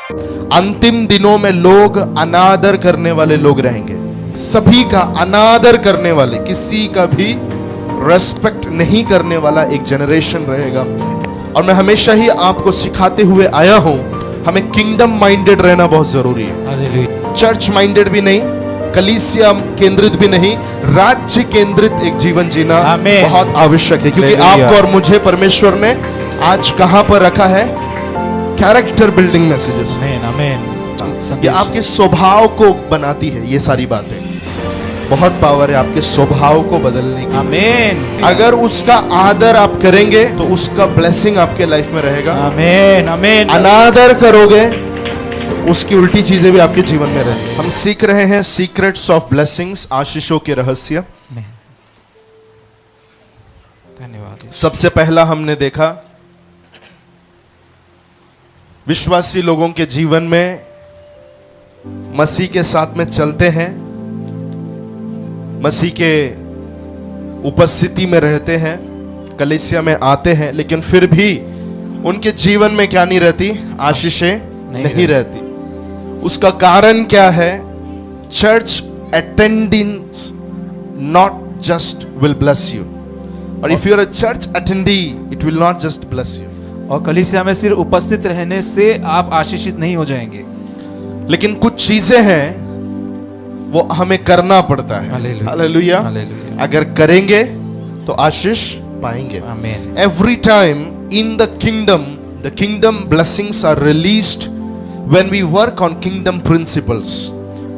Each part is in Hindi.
अंतिम दिनों में लोग अनादर करने वाले लोग रहेंगे, सभी का अनादर करने वाले, किसी का भी रेस्पेक्ट नहीं करने वाला एक जनरेशन रहेगा। और मैं हमेशा ही आपको सिखाते हुए आया हूं, हमें किंगडम माइंडेड रहना बहुत जरूरी है। चर्च माइंडेड भी नहीं, कलीसिया केंद्रित भी नहीं, राज्य केंद्रित एक जीवन जीना बहुत आवश्यक है। क्योंकि आपको और मुझे परमेश्वर ने आज कहां पर रखा है? Character building messages. ये आपके स्वभाव को बनाती है। ये सारी बातें बहुत पावर है आपके स्वभाव को बदलने की। आमीन। अगर उसका आदर आप करेंगे तो उसका ब्लेसिंग आपके लाइफ में रहेगा। आमीन आमीन। अनादर करोगे तो उसकी उल्टी चीजें भी आपके जीवन में रहेंगी। हम सीख रहे हैं सीक्रेट्स ऑफ ब्लेसिंग्स, आशीषों के रहस्य। धन्यवाद। सबसे पहला हमने देखा विश्वासी लोगों के जीवन में मसीह के साथ में चलते हैं, मसीह के उपस्थिति में रहते हैं, कलीसिया में आते हैं, लेकिन फिर भी उनके जीवन में क्या नहीं रहती? आशीषें नहीं रहती। उसका कारण क्या है? Church attendance not just will bless you, और if you are a church attendee it will not just bless you. और कलीसिया में सिर्फ उपस्थित रहने से आप आशीषित नहीं हो जाएंगे, लेकिन कुछ चीजें हैं वो हमें करना पड़ता है। हालेलुया। अगर करेंगे तो आशीष पाएंगे। आमीन। Every time in the kingdom blessings are released when we work on kingdom principles.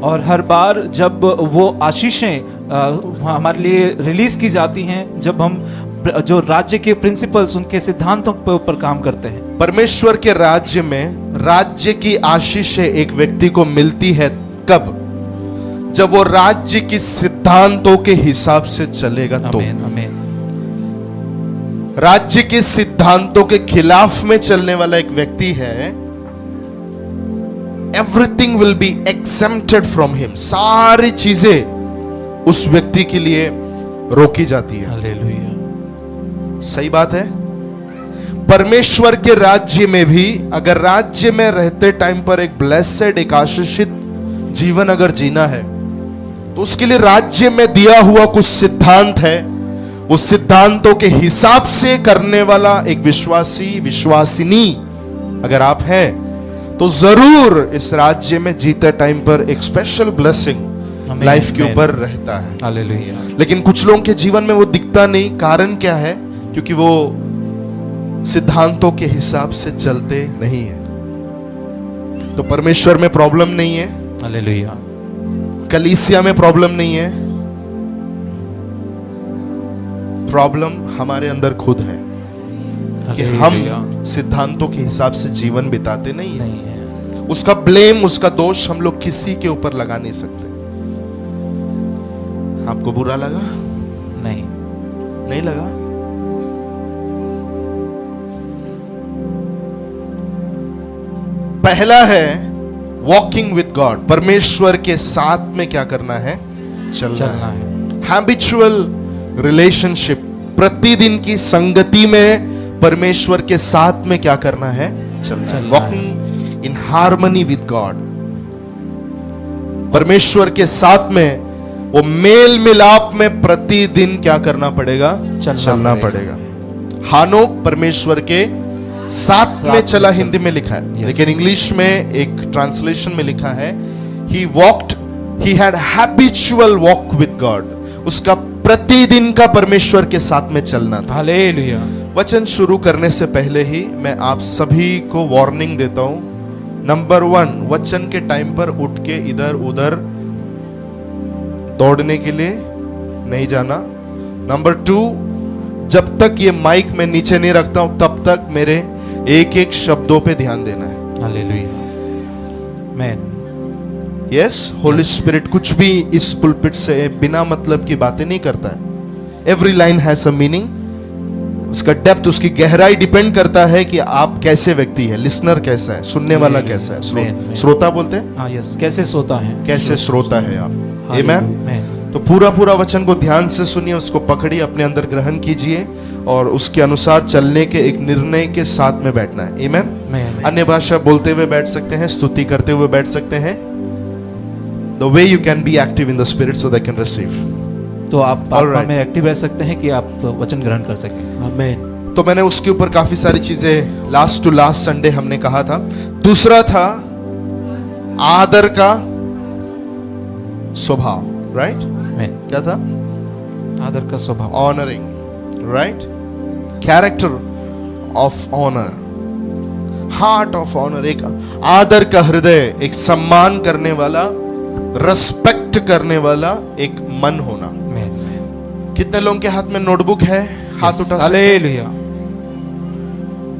और हर बार जब वो आशीषें हमारे लिए रिलीज की जाती हैं, जब हम जो राज्य के प्रिंसिपल्स, उनके सिद्धांतों के ऊपर काम करते हैं। परमेश्वर के राज्य में राज्य की आशीषें एक व्यक्ति को मिलती है कब? जब वो राज्य की सिद्धांतों के हिसाब से चलेगा। तो आमीन आमीन। राज्य के सिद्धांतों के खिलाफ में चलने वाला एक व्यक्ति है, everything will be exempted from him. सारी चीजें उस व्यक्ति के लिए रोकी जाती है। हालेलुया। सही बात है। परमेश्वर के राज्य में भी अगर राज्य में रहते टाइम पर एक ब्लेसेड, एक आशीषित जीवन अगर जीना है, तो उसके लिए राज्य में दिया हुआ कुछ सिद्धांत है। वो सिद्धांतों के हिसाब से करने वाला एक विश्वासी, विश्वासिनी अगर आप हैं, तो जरूर इस राज्य में जीते टाइम पर एक स्पेशल ब्लेसिंग लाइफ के ऊपर रहता है। हालेलुया। लेकिन कुछ लोगों के जीवन में वो दिखता नहीं। कारण क्या है? क्योंकि वो सिद्धांतों के हिसाब से चलते नहीं है। तो परमेश्वर में प्रॉब्लम नहीं है, हालेलुया। कलीसिया में प्रॉब्लम नहीं है, प्रॉब्लम हमारे अंदर खुद है कि हम सिद्धांतों के हिसाब से जीवन बिताते नहीं है। उसका ब्लेम, उसका दोष हम लोग किसी के ऊपर लगा नहीं सकते। आपको बुरा लगा? नहीं लगा? पहला है वॉकिंग विद गॉड। परमेश्वर के साथ में क्या करना है? चलना है। हैबिचुअल रिलेशनशिप, प्रतिदिन की संगति में परमेश्वर के साथ में क्या करना है? चलना। Walking in harmony with God. परमेश्वर के साथ में वो मेल मिलाप में प्रतिदिन क्या करना पड़ेगा? चलना पड़ेगा। हानोक परमेश्वर के साथ में चला, हिंदी में लिखा है, लेकिन इंग्लिश में एक ट्रांसलेशन में लिखा है he had habitual walk with God। उसका प्रतिदिन का परमेश्वर के साथ में चलना था। हालेलुया। वचन शुरू करने से पहले ही मैं आप सभी को वार्निंग देता हूं। नंबर 1, वचन के टाइम पर उठ के इधर उधर दौड़ने के लिए नहीं जाना। नंबर 2, जब तक ये माइक मैं नीचे नहीं रखता हूं तब तक मेरे एक एक शब्दों पे ध्यान देना है। हालेलुया। आमीन। यस, होली स्पिरिट कुछ भी इस पुलपिट से बिना मतलब की बातें नहीं करता है। Every line has a meaning. उसका डेप्थ, उसकी गहराई डिपेंड करता है कि आप कैसे व्यक्ति है, लिसनर कैसा है, सुनने वाला कैसा है। श्रोता बोलते हैं। हाँ, यस, कैसे श्रोता है, कैसे श्रोता है आप। आमीन। तो पूरा वचन को ध्यान से सुनिए, उसको पकड़िए, अपने अंदर ग्रहण कीजिए और उसके अनुसार चलने के एक निर्णय के साथ में बैठना है। आमेन। अन्य भाषा बोलते हुए बैठ सकते हैं, स्तुति करते हुए बैठ सकते हैं। The way you can be active in the spirit so they can receive. तो आप आत्मा Alright. में एक्टिव रह सकते हैं कि आप वचन ग्रहण कर सकें। आमेन। तो मैंने उसके ऊपर काफी सारी चीजें लास्ट टू लास्ट संडे हमने कहा था। दूसरा था आदर का स्वभाव, राइट? आमेन। क्या था? आदर का स्वभाव। Honouring, right? Character of honour, heart of honour, एक आदर का हृदय, एक सम्मान करने वाला, रेस्पेक्ट करने वाला एक मन होना। आमेन। कितने लोगों के हाथ में नोटबुक है? हाथ उठा सकते हैं? हालेलुया।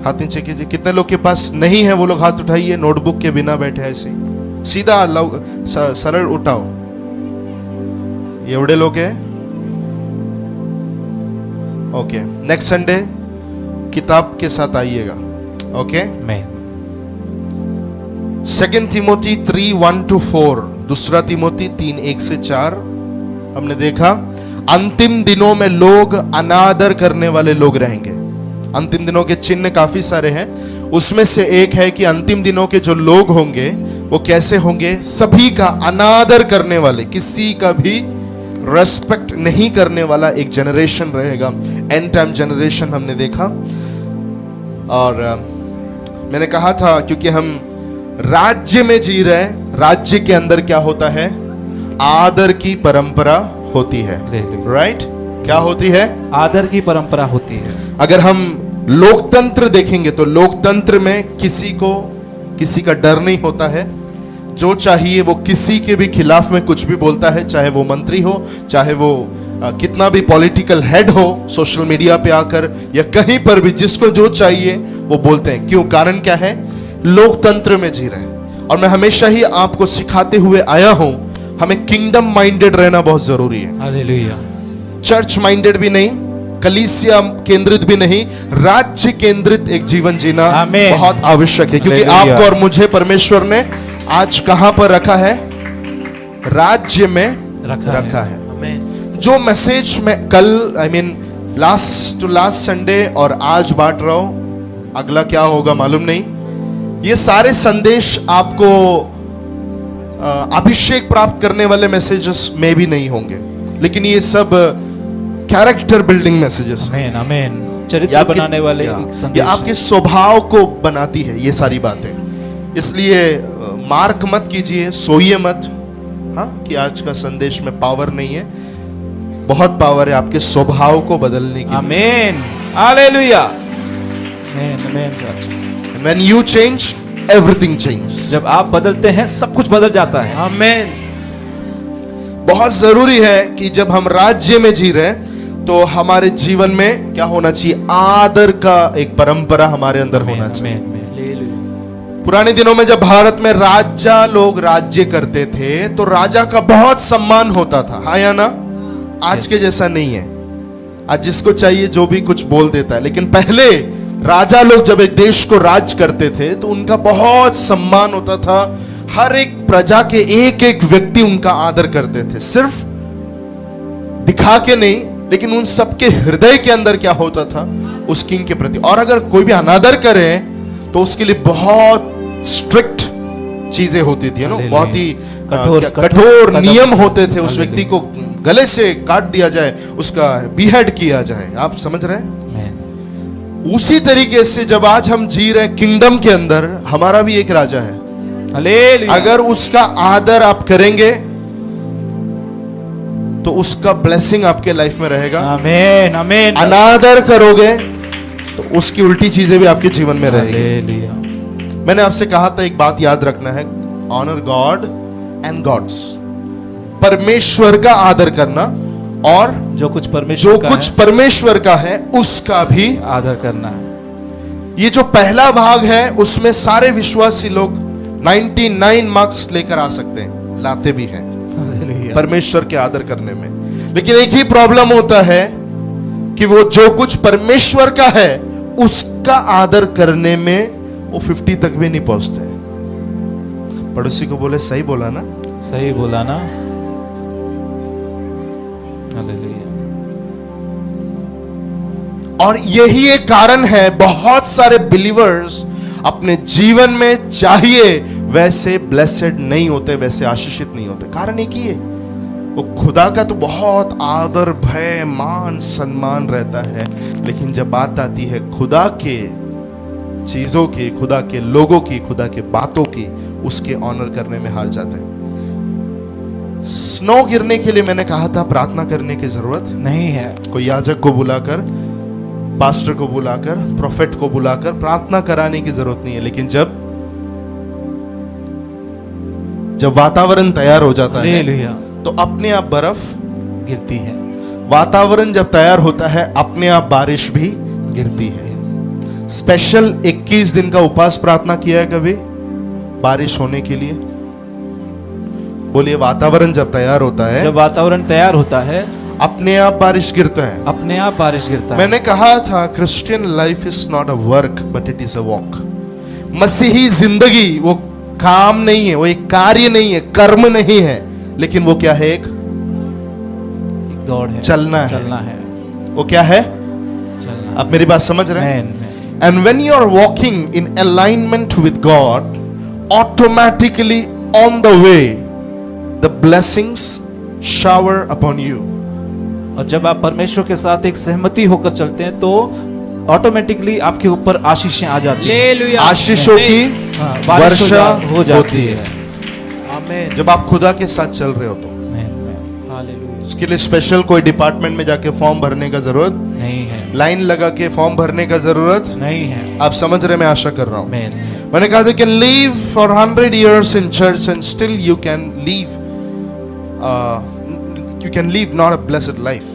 हाथ नीचे कीजिए। कितने लोग के पास नहीं है वो लोग हाथ उठाइए। नोटबुक के बिना बैठे ऐसे ही सीधा सरल उठाओ। एवढे लोग हैं? ओके, नेक्स्ट संडे किताब के साथ आइएगा। ओके, आमेन। 2 तिमोथी 3:1-4, दूसरा तिमोथी 3:1-4 हमने देखा। अंतिम दिनों में लोग अनादर करने वाले लोग रहेंगे। अंतिम दिनों के चिन्ह काफी सारे हैं, उसमें से एक है कि अंतिम दिनों के जो लोग होंगे वो कैसे होंगे? सभी का अनादर करने वाले, किसी का भी रेस्पेक्ट नहीं करने वाला एक जनरेशन रहेगा। एंड टाइम जनरेशन हमने देखा। और मैंने कहा था क्योंकि हम राज्य में जी रहे हैं, राज्य के अंदर क्या होता है? आदर की परंपरा होती है, राइट? क्या होती है? आदर की परंपरा होती है। अगर हम लोकतंत्र देखेंगे तो लोकतंत्र में किसी का डर नहीं होता है। जो चाहिए वो किसी के भी खिलाफ में कुछ भी बोलता है, चाहे वो मंत्री हो, चाहे वो कितना भी पॉलिटिकल हेड हो, सोशल मीडिया पे आकर या कहीं पर भी जिसको जो चाहिए वो बोलते हैं। क्यों? कारण क्या है? लोकतंत्र में जी रहे हैं। और मैं हमेशा ही आपको सिखाते हुए आया हूं, हमें किंगडम माइंडेड रहना बहुत जरूरी है। हालेलुया। चर्च माइंडेड भी नहीं, कलीसिया केंद्रित भी नहीं, राज्य केंद्रित एक जीवन जीना आमीन। बहुत आवश्यक है। क्योंकि हालेलुया। आपको और मुझे परमेश्वर ने आज कहां पर रखा है? राज्य में रखा है। आमेन। जो मैसेज में कल लास्ट टू लास्ट संडे और आज बांट रहा हूं, अगला क्या होगा मालूम नहीं। ये सारे संदेश आपको अभिषेक प्राप्त करने वाले मैसेजेस में भी नहीं होंगे, लेकिन ये सब कैरेक्टर बिल्डिंग मैसेजेस, आमेन। आमेन। चरित्र बनाने वाले एक ये संदेश आपके स्वभाव को बनाती है ये सारी बातें। इसलिए मार्क मत कीजिए, सोइए मत, हाँ, कि आज का संदेश में पावर नहीं है। बहुत पावर है आपके स्वभाव को बदलने की। आमेन। हालेलुया। आमेन। आमेन। When you change, everything changes. जब आप बदलते हैं सब कुछ बदल जाता है। आमेन। बहुत जरूरी है कि जब हम राज्य में जी रहे हैं तो हमारे जीवन में क्या होना चाहिए? आदर का एक परंपरा हमारे अंदर होना चाहिए। आमेन। पुराने दिनों में जब भारत में राजा लोग राज्य करते थे तो राजा का बहुत सम्मान होता था, हाँ या ना? आज के जैसा नहीं है। आज जिसको चाहिए जो भी कुछ बोल देता है, लेकिन पहले राजा लोग जब एक देश को राज करते थे तो उनका बहुत सम्मान होता था। हर एक प्रजा के एक एक व्यक्ति उनका आदर करते थे, सिर्फ दिखा के नहीं, लेकिन उन सबके हृदय के अंदर क्या होता था? उस किंग के प्रति। और अगर कोई भी अनादर करे तो उसके लिए बहुत स्ट्रिक्ट चीजें होती थी, ना, बहुत ही कठोर नियम होते थे। उस व्यक्ति को गले से काट दिया जाए, उसका बीहेड किया जाए। आप समझ रहे हैं? उसी तरीके से जब आज हम जी रहे किंगडम के अंदर, हमारा भी एक राजा है। हालेलुया। अगर उसका आदर आप करेंगे तो उसका ब्लेसिंग आपके लाइफ में रहेगा। आमेन। आमेन। अनादर करोगे तो उसकी उल्टी चीजें भी आपके जीवन में रहेगी। हालेलुया। मैंने आपसे कहा था एक बात याद रखना है, ऑनर गॉड एंड गॉड्स। परमेश्वर का आदर करना और जो कुछ परमेश्वर का है उसका भी आदर करना है। ये जो पहला भाग है उसमें सारे विश्वासी लोग 99 मार्क्स लेकर आ सकते हैं, लाते भी हैं परमेश्वर के आदर करने में। लेकिन एक ही प्रॉब्लम होता है कि वो जो कुछ परमेश्वर का है उसका आदर करने में वो 50 तक भी नहीं पहुंचते। पड़ोसी को बोले, सही बोला ना? सही बोला ना? और यही एक कारण है बहुत सारे बिलीवर्स अपने जीवन में चाहिए वैसे ब्लेसेड नहीं होते, वैसे आशीषित नहीं होते। कारण एक ही है, वो खुदा का तो बहुत आदर भय मान सम्मान रहता है, लेकिन जब बात आती है खुदा के चीजों की, खुदा के लोगों की, खुदा के बातों की, उसके ऑनर करने में हार जाते हैं। स्नो गिरने के लिए मैंने कहा था प्रार्थना करने की जरूरत नहीं है। कोई याजक को बुलाकर, पास्टर को बुलाकर, प्रोफेट को बुलाकर प्रार्थना कराने की जरूरत नहीं है। लेकिन जब वातावरण तैयार हो जाता है हालेलुया, तो अपने आप बर्फ गिरती है। वातावरण जब तैयार होता है अपने आप बारिश भी गिरती है। स्पेशल 21 दिन का उपवास प्रार्थना किया है कभी बारिश होने के लिए? बोलिए, वातावरण जब तैयार होता है, जब वातावरण तैयार होता है अपने आप बारिश गिरता है। अपने आप बारिश गिरता है। मैंने कहा था Christian life is not a work but it is a walk. मसीही जिंदगी वो काम नहीं है, वो एक कार्य नहीं है, कर्म नहीं है, लेकिन वो क्या है? एक दौड़ है, चलना है। चलना है। वो क्या है? चलना। आप मेरी बात समझ रहे हैं? Amen. And when you are walking in alignment with God, automatically on the way, the blessings shower upon you. और जब आप परमेश्वर के साथ एक सहमति होकर चलते हैं तो ऑटोमेटिकली आपके ऊपर आशीषें आ जाती हैं। हालेलुया। आशीषों की हाँ, बारिश वर्षा हो जाती होती है आमीन। जब आप खुदा के साथ चल रहे हो तो। Amen. हालेलुया। इसके लिए स्पेशल कोई डिपार्टमेंट में जाके फॉर्म भरने का जरूरत, नहीं है, लाइन लगा के फॉर्म भरने का जरूरत नहीं है। आप समझ रहे, मैं आशा कर रहा हूं। Amen. मैंने कहा था कि live for 100 years in church and still you can live not a blessed life.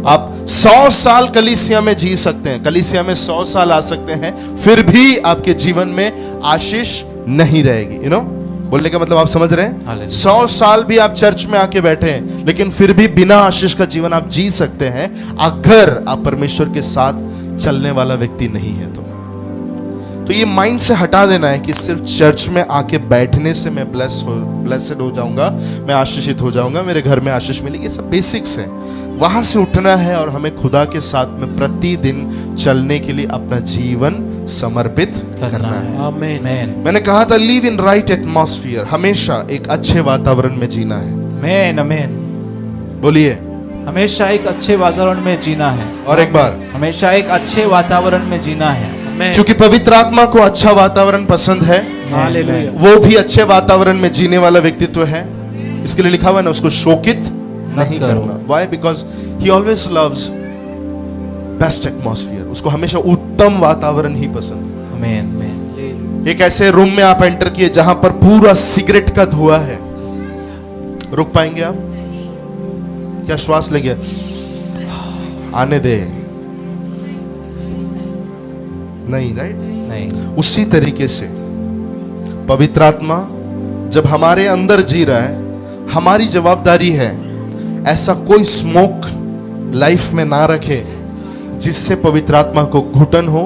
आप 100 साल कलीसिया में जी सकते हैं, कलीसिया में 100 साल आ सकते हैं, फिर भी आपके जीवन में आशीष नहीं रहेगी। यू नो, बोलने का मतलब आप समझ रहे हैं? हालेलुया। 100 साल भी आप चर्च में आके बैठे हैं, लेकिन फिर भी बिना आशीष का जीवन आप जी सकते हैं अगर आप परमेश्वर के साथ चलने वाला व्यक्ति नहीं है तो ये माइंड से हटा देना है कि सिर्फ चर्च में आके बैठने से मैं ब्लेसेड हो जाऊंगा, मैं आशीषित हो जाऊंगा, मेरे घर में आशीष मिलेगी। ये सब बेसिक्स है। वहां से उठना है और हमें खुदा के साथ में प्रतिदिन चलने के लिए अपना जीवन समर्पित करना है। आमीन। Amen. मैंने कहा था लिव इन राइट एटमॉस्फियर, हमेशा एक अच्छे वातावरण में जीना है। Amen. Amen. बोलिए, हमेशा एक अच्छे वातावरण में जीना है। और एक बार, हमेशा एक अच्छे वातावरण में जीना है। आमीन। क्योंकि पवित्र आत्मा को अच्छा वातावरण पसंद है, हालेलुया। वो भी अच्छे वातावरण में जीने वाला व्यक्तित्व है। इसके लिए लिखा हुआ है ना, उसको शोकित नहीं करो। करना। Why? Because he always loves best atmosphere. उसको हमेशा उत्तम वातावरण ही पसंद है। Amen. Amen. हालेलुया। एक ऐसे रूम में आप एंटर किए जहां पर पूरा सिगरेट का धुआं है, रुक पाएंगे आप? क्या श्वास ले गया? आने दे, नहीं, राइट? नहीं। उसी तरीके से पवित्र आत्मा जब हमारे अंदर जी रहा है, हमारी जवाबदारी है ऐसा कोई स्मोक लाइफ में ना रखे जिससे पवित्र आत्मा को घुटन हो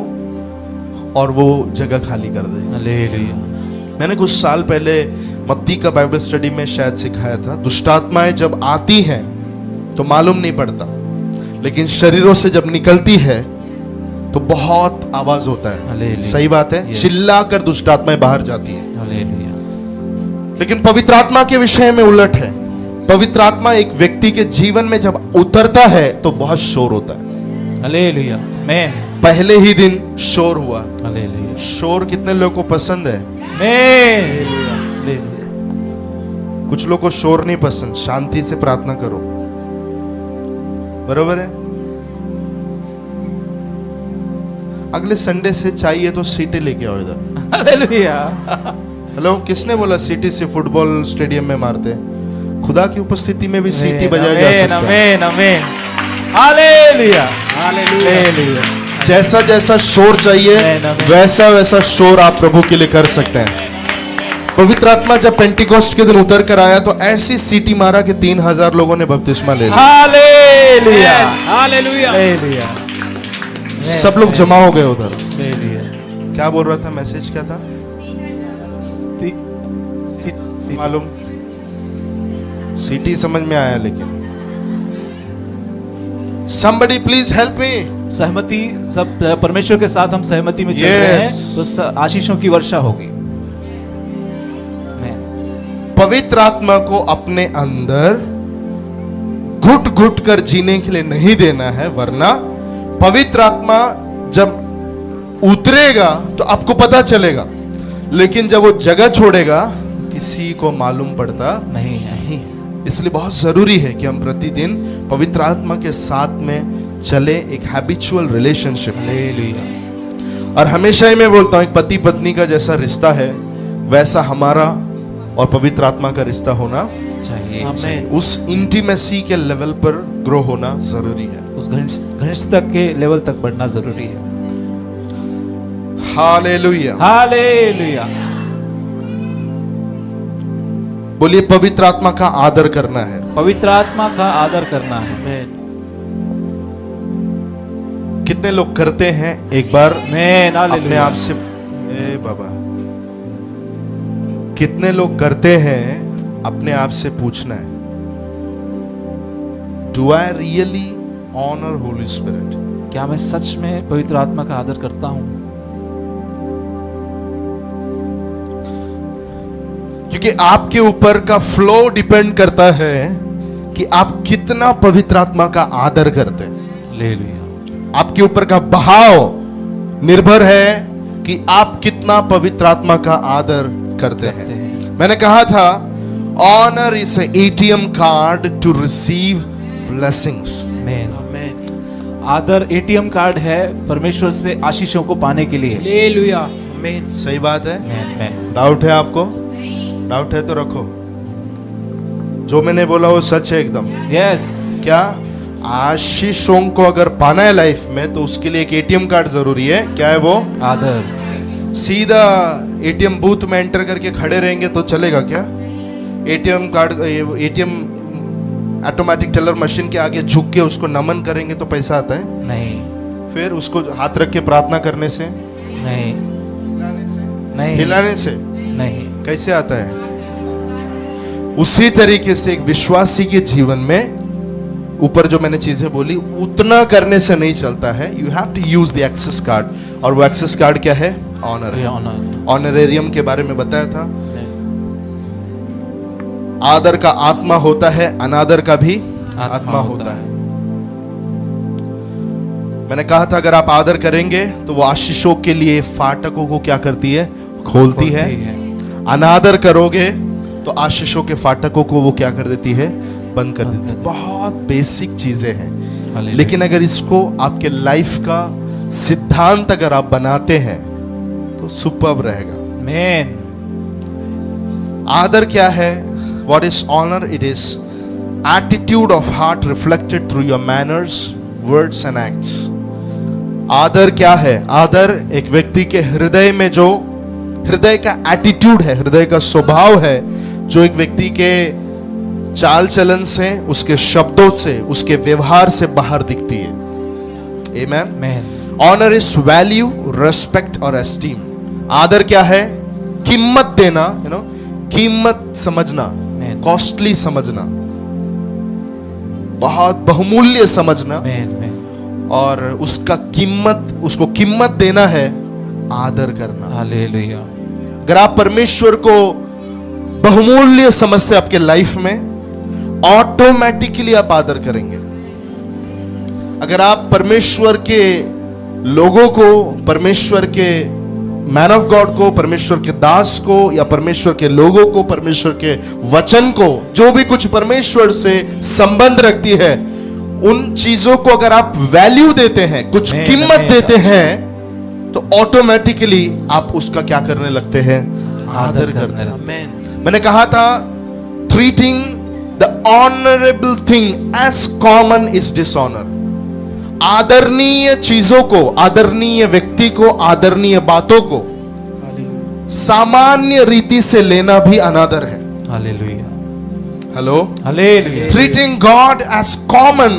और वो जगह खाली कर दे। हालेलुया। मैंने कुछ साल पहले मत्ती का बाइबल स्टडी में शायद सिखाया था, दुष्ट आत्माएं जब आती हैं तो मालूम नहीं पड़ता, लेकिन शरीरों से जब निकलती है तो बहुत आवाज होता है। हालेलुया। सही बात है, Yes. चिल्ला कर दुष्ट आत्माएं बाहर जाती हैं। हालेलुया। लेकिन पवित्र आत्मा के विषय में उलट है। पवित्र आत्मा एक व्यक्ति के जीवन में जब उतरता है तो बहुत शोर होता है। हालेलुया। Amen. पहले ही दिन शोर हुआ। हालेलुया। शोर कितने लोगों को पसंद है? Amen. हालेलुया। कुछ लोगों को शोर नहीं पसंद। शांति से प्रार्थना करो, बरोबर है? अगले संडे से चाहिए तो सीटें लेके आओ इधर। हालेलुया। हेलो, किसने बोला सीटी से फुटबॉल स्टेडियम में मारते हैं? खुदा की उपस्थिति में भी सीटी बजाया जा सकता है। आमीन। आमीन। हालेलुया। हालेलुया। हालेलुया। जैसा जैसा शोर चाहिए आमीन, आमीन। वैसा वैसा शोर आप प्रभु के लिए कर सकते हैं। पवित्र आत्मा जब पेंटिकोस्ट के दिन उतर कर आया तो ऐसी सीटी मारा कि 3000 लोगों ने बपतिस्मा ले लिया। हालेलुया। हालेलुया। हालेलुया। सब लोग जमा हो गए उधर। हालेलुया। क्या बोल रहा था? मैसेज क्या था मालूम? सीटी समझ में आया, लेकिन somebody please help me. सहमति, सब परमेश्वर के साथ हम सहमति में चल रहे हैं, Yes. तो आशीषों की वर्षा होगी। पवित्र आत्मा को अपने अंदर घुट घुट कर जीने के लिए नहीं देना है, वरना पवित्र आत्मा जब उतरेगा तो आपको पता चलेगा, लेकिन जब वो जगह छोड़ेगा किसी को मालूम पड़ता नहीं है। नहीं। इसलिए बहुत जरूरी है कि हम प्रतिदिन पवित्र आत्मा के साथ में चले, एक हैबिचुअल रिलेशनशिप। हालेलुया। और हमेशा ही मैं बोलता हूं, एक पति पत्नी का जैसा रिश्ता है वैसा हमारा और पवित्र आत्मा का रिश्ता होना चाहिए। आमेन। उस इंटीमेसी के लेवल पर ग्रो होना जरूरी है। उस घनिष्ठता के लेवल तक बढ़ना जरूरी है। हालेलुया। हालेलुया। बोलिए, पवित्र आत्मा का आदर करना है। पवित्र आत्मा का आदर करना है। आमेन। कितने लोग करते हैं? एक बार आमेन। अपने हालेलुया। आप से, ए बाबा, कितने लोग करते हैं? अपने आप से पूछना है, do I really honour holy spirit? क्या मैं सच में पवित्र आत्मा का आदर करता हूं? क्योंकि आपके ऊपर का फ्लो डिपेंड करता है कि आप कितना पवित्र आत्मा का आदर करते हैं। हालेलुया। आपके ऊपर का बहाव निर्भर है कि आप कितना पवित्र आत्मा का आदर करते हैं। मैंने कहा था, honour is ATM card to receive blessings. आमेन। आमेन। आदर एटीएम कार्ड है परमेश्वर से आशीषों को पाने के लिए। हालेलुया। आमेन। सही बात है। आमेन। डाउट है आपको? डाउट है तो रखो, जो मैंने बोला वो सच है एकदम। यस। क्या आशीषों को अगर पाना है लाइफ में, तो उसके लिए एक एटीएम कार्ड जरूरी है। क्या है वो? आदर। सीधा एटीएम बूथ में एंटर करके खड़े रहेंगे तो चलेगा क्या? ATM card, ATM automatic teller machine के आगे झुक के उसको नमन करेंगे तो पैसा आता है? नहीं। फिर उसको हाथ रख के प्रार्थना करने से, नहीं। नहीं। हिलाने से नहीं। कैसे आता है? उसी तरीके से एक विश्वासी के जीवन में ऊपर जो मैंने चीजें बोली उतना करने से नहीं चलता है। You have to use the access card, और वो एक्सेस कार्ड क्या है? ऑनर है। ऑनर। ऑनरेरियम के बारे में बताया था। आदर का आत्मा होता है, अनादर का भी आत्मा होता है। मैंने कहा था, अगर आप आदर करेंगे तो वो आशीषों के लिए फाटकों को क्या करती है? खोलती है। अनादर करोगे तो आशीषों के फाटकों को वो क्या कर देती है? बंद कर देती है। बहुत बेसिक चीजें हैं, लेकिन अगर इसको आपके लाइफ का सिद्धांत अगर आप बनाते हैं तो सुपर्ब रहेगा। आमेन। आदर क्या है? What is honor? It is attitude of heart reflected through your manners, words and acts. आदर क्या है? आदर एक व्यक्ति के हृदय में जो हृदय का एटीट्यूड है, हृदय का स्वभाव है, जो एक व्यक्ति के चाल चलन से, उसके शब्दों से, उसके व्यवहार से बाहर दिखती है। Amen. Amen. Honor is value, respect और esteem. आदर क्या है? कीमत देना, कीमत समझना, कॉस्टली समझना, बहुत बहुमूल्य समझना, आमेन। और उसका कीमत, उसको कीमत देना है, आदर करना। हालेलुया। अगर आप परमेश्वर को बहुमूल्य समझते आपके लाइफ में, ऑटोमेटिकली आप आदर करेंगे। अगर आप परमेश्वर के लोगों को, परमेश्वर के मैन ऑफ गॉड को, परमेश्वर के दास को, या परमेश्वर के लोगों को, परमेश्वर के वचन को, जो भी कुछ परमेश्वर से संबंध रखती है, उन चीजों को अगर आप वैल्यू देते हैं, कुछ कीमत देते हैं, तो ऑटोमेटिकली आप उसका क्या करने लगते हैं? आदर करने लगते हैं। आमेन। मैंने कहा था, treating the honourable thing as common is dishonour. आदरणीय चीजों को, आदरणीय व्यक्ति को, आदरणीय बातों को सामान्य रीति से लेना भी अनादर है। Hallelujah. Hello. Hallelujah. Treating God as common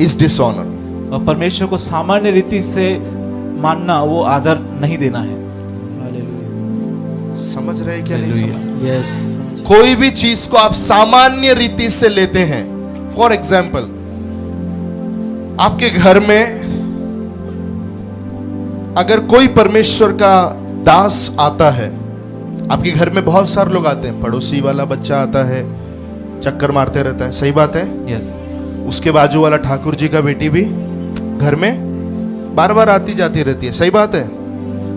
is dishonour. और परमेश्वर को सामान्य रीति से मानना, वो आदर नहीं देना है। समझ रहे क्या? नहीं समझ रहे? यस। कोई भी चीज को आप सामान्य रीति से लेते हैं, फॉर एग्जाम्पल आपके घर में अगर कोई परमेश्वर का दास आता है, आपके घर में बहुत सारे लोग आते हैं, पड़ोसी वाला बच्चा आता है, चक्कर मारते रहता है, सही बात है। यस, उसके बाजू वाला ठाकुर जी का बेटी भी घर में बार बार आती जाती रहती है, सही बात है।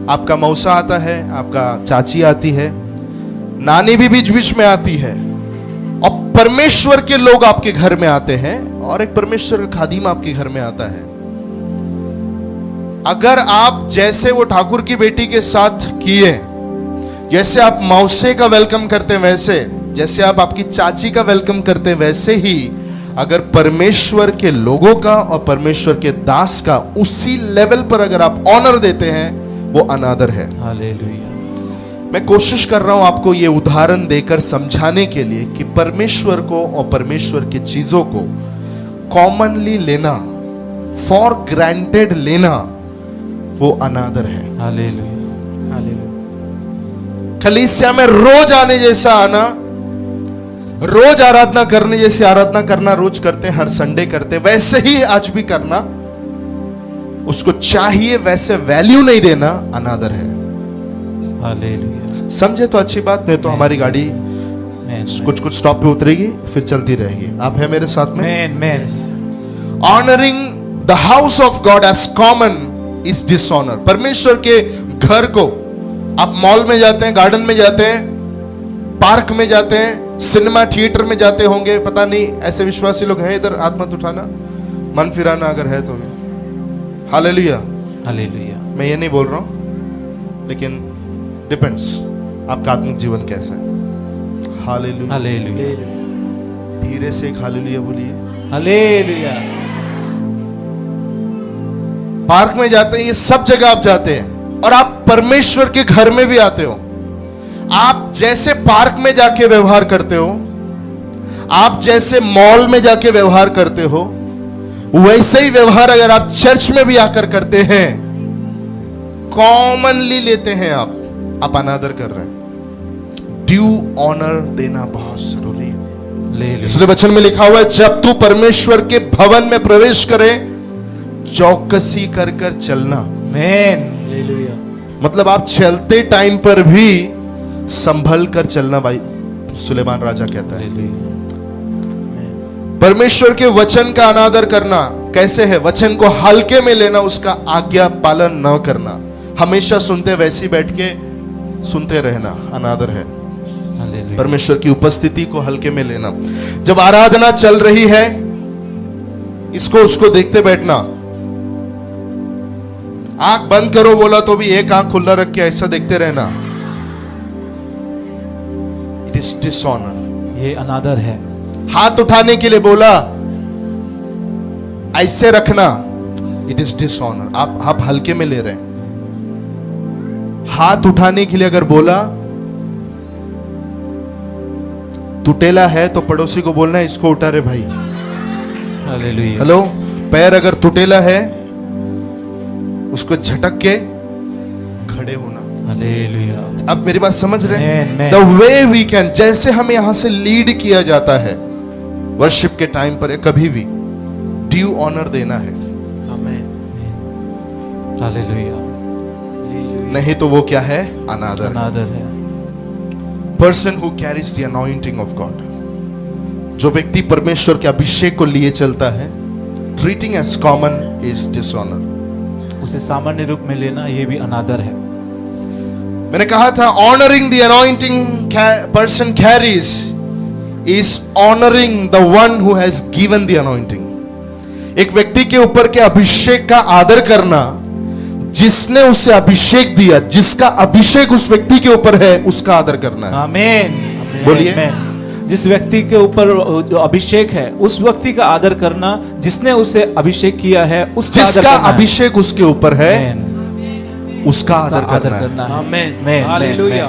आपका मौसा आता है, आपका चाची आती है, नानी भी बीच बीच में आती है, और परमेश्वर के लोग आपके घर में आते हैं, और एक परमेश्वर का खादिम आपके घर में आता है। अगर आप जैसे वो ठाकुर की बेटी के साथ किए, जैसे आप मौसे का वेलकम करते हैं, वैसे जैसे आप आपकी चाची का वेलकम करते हैं, वैसे ही अगर परमेश्वर के लोगों का और परमेश्वर के दास का उसी लेवल पर अगर आप ऑनर देते हैं, वो अनादर है। हालेलुया। मैं कोशिश कर रहा हूं आपको ये उदाहरण देकर समझाने के लिए कि परमेश्वर को और परमेश्वर की चीजों को कॉमनली लेना, फॉर ग्रांटेड लेना, वो अनादर है। हालेलुया। हालेलुया। कलीसिया में रोज आने जैसा आना, रोज आराधना करने जैसी आराधना करना, रोज करते हैं, हर संडे करते हैं, वैसे ही आज भी करना, उसको चाहिए वैसे वैल्यू नहीं देना, अनादर है। हालेलुया। समझे तो अच्छी बात, नहीं तो हमारी गाड़ी कुछ कुछ स्टॉप पे उतरेगी, फिर चलती रहेगी। आप है मेरे साथ में? Honouring the house of God as common is dishonour. परमेश्वर के घर को आप मॉल में जाते हैं, गार्डन में जाते हैं, पार्क में जाते हैं, सिनेमा थिएटर में जाते होंगे, पता नहीं, ऐसे विश्वासी लोग हैं इधर, हाथ मत उठाना, मन फिराना अगर है तो भी। हालेलुया। हालेलुया। मैं ये नहीं बोल रहा हूं, लेकिन डिपेंड्स आपका आत्मिक जीवन कैसा है। हालेलुया। हालेलुया। धीरे से एक हालेलुया बोलिए। हालेलुया। पार्क में जाते हैं, ये सब जगह आप जाते हैं, और आप परमेश्वर के घर में भी आते हो। आप जैसे पार्क में जाके व्यवहार करते हो, आप जैसे मॉल में जाके व्यवहार करते हो, वैसे ही व्यवहार अगर आप चर्च में भी आकर करते हैं, कॉमनली लेते हैं, आप अनादर कर रहे हैं। ड्यू ऑनर देना बहुत जरूरी है। इसलिए वचन में लिखा हुआ है, जब तू परमेश्वर के भवन में प्रवेश करे, चौकसी कर कर चलना। हालेलुया। मतलब आप चलते टाइम पर भी संभल कर चलना, भाई सुलेमान राजा कहता है। परमेश्वर के वचन का अनादर करना कैसे है? वचन को हल्के में लेना, उसका आज्ञा पालन न करना, हमेशा सुनते वैसे ही बैठ के सुनते रहना, अनादर है। परमेश्वर की उपस्थिति को हल्के में लेना, जब आराधना चल रही है, इसको उसको देखते बैठना, आंख बंद करो बोला तो भी एक आंख खुला रख के ऐसा देखते रहना, इट इज डिसऑनर, ये अनादर है। हाथ उठाने के लिए बोला, ऐसे रखना, इट इज डिसऑनर, आप हल्के में ले रहे हैं। हाथ उठाने के लिए अगर बोला, टूटेला है तो पड़ोसी को बोलना, इसको उठा रे भाई। हालेलुया। हेलो, पैर अगर टूटेला है, उसको झटक के खड़े होना। हालेलुया। अब मेरी बात समझ रहे हैं? Amen. The way we can, जैसे हमें यहां से लीड किया जाता है वर्शिप के टाइम पर, कभी भी ड्यू ऑनर देना है, आमेन। हालेलुया। नहीं तो वो क्या है? अनादर। अनादर है। Person who carries the anointing of God, जो व्यक्ति परमेश्वर के अभिषेक को लिए चलता है, treating as common is dishonour, उसे सामान्य रूप में लेना, ये भी अनादर है। मैंने कहा था, honouring the anointing person carries is honouring the one who has given the anointing. एक व्यक्ति के ऊपर के अभिषेक का आदर करना, जिसने उसे अभिषेक दिया, जिसका अभिषेक उस व्यक्ति के ऊपर है, उसका आदर करना है। आमीन। बोलिए। आमीन। जिस व्यक्ति के ऊपर जो अभिषेक है, उस व्यक्ति का आदर करना, जिसने उसे अभिषेक किया है, उसका आदर जिसका करना है। अभिषेक उसके ऊपर है, आमीन। उसका आदर करना है। आमेन। हालेलुया।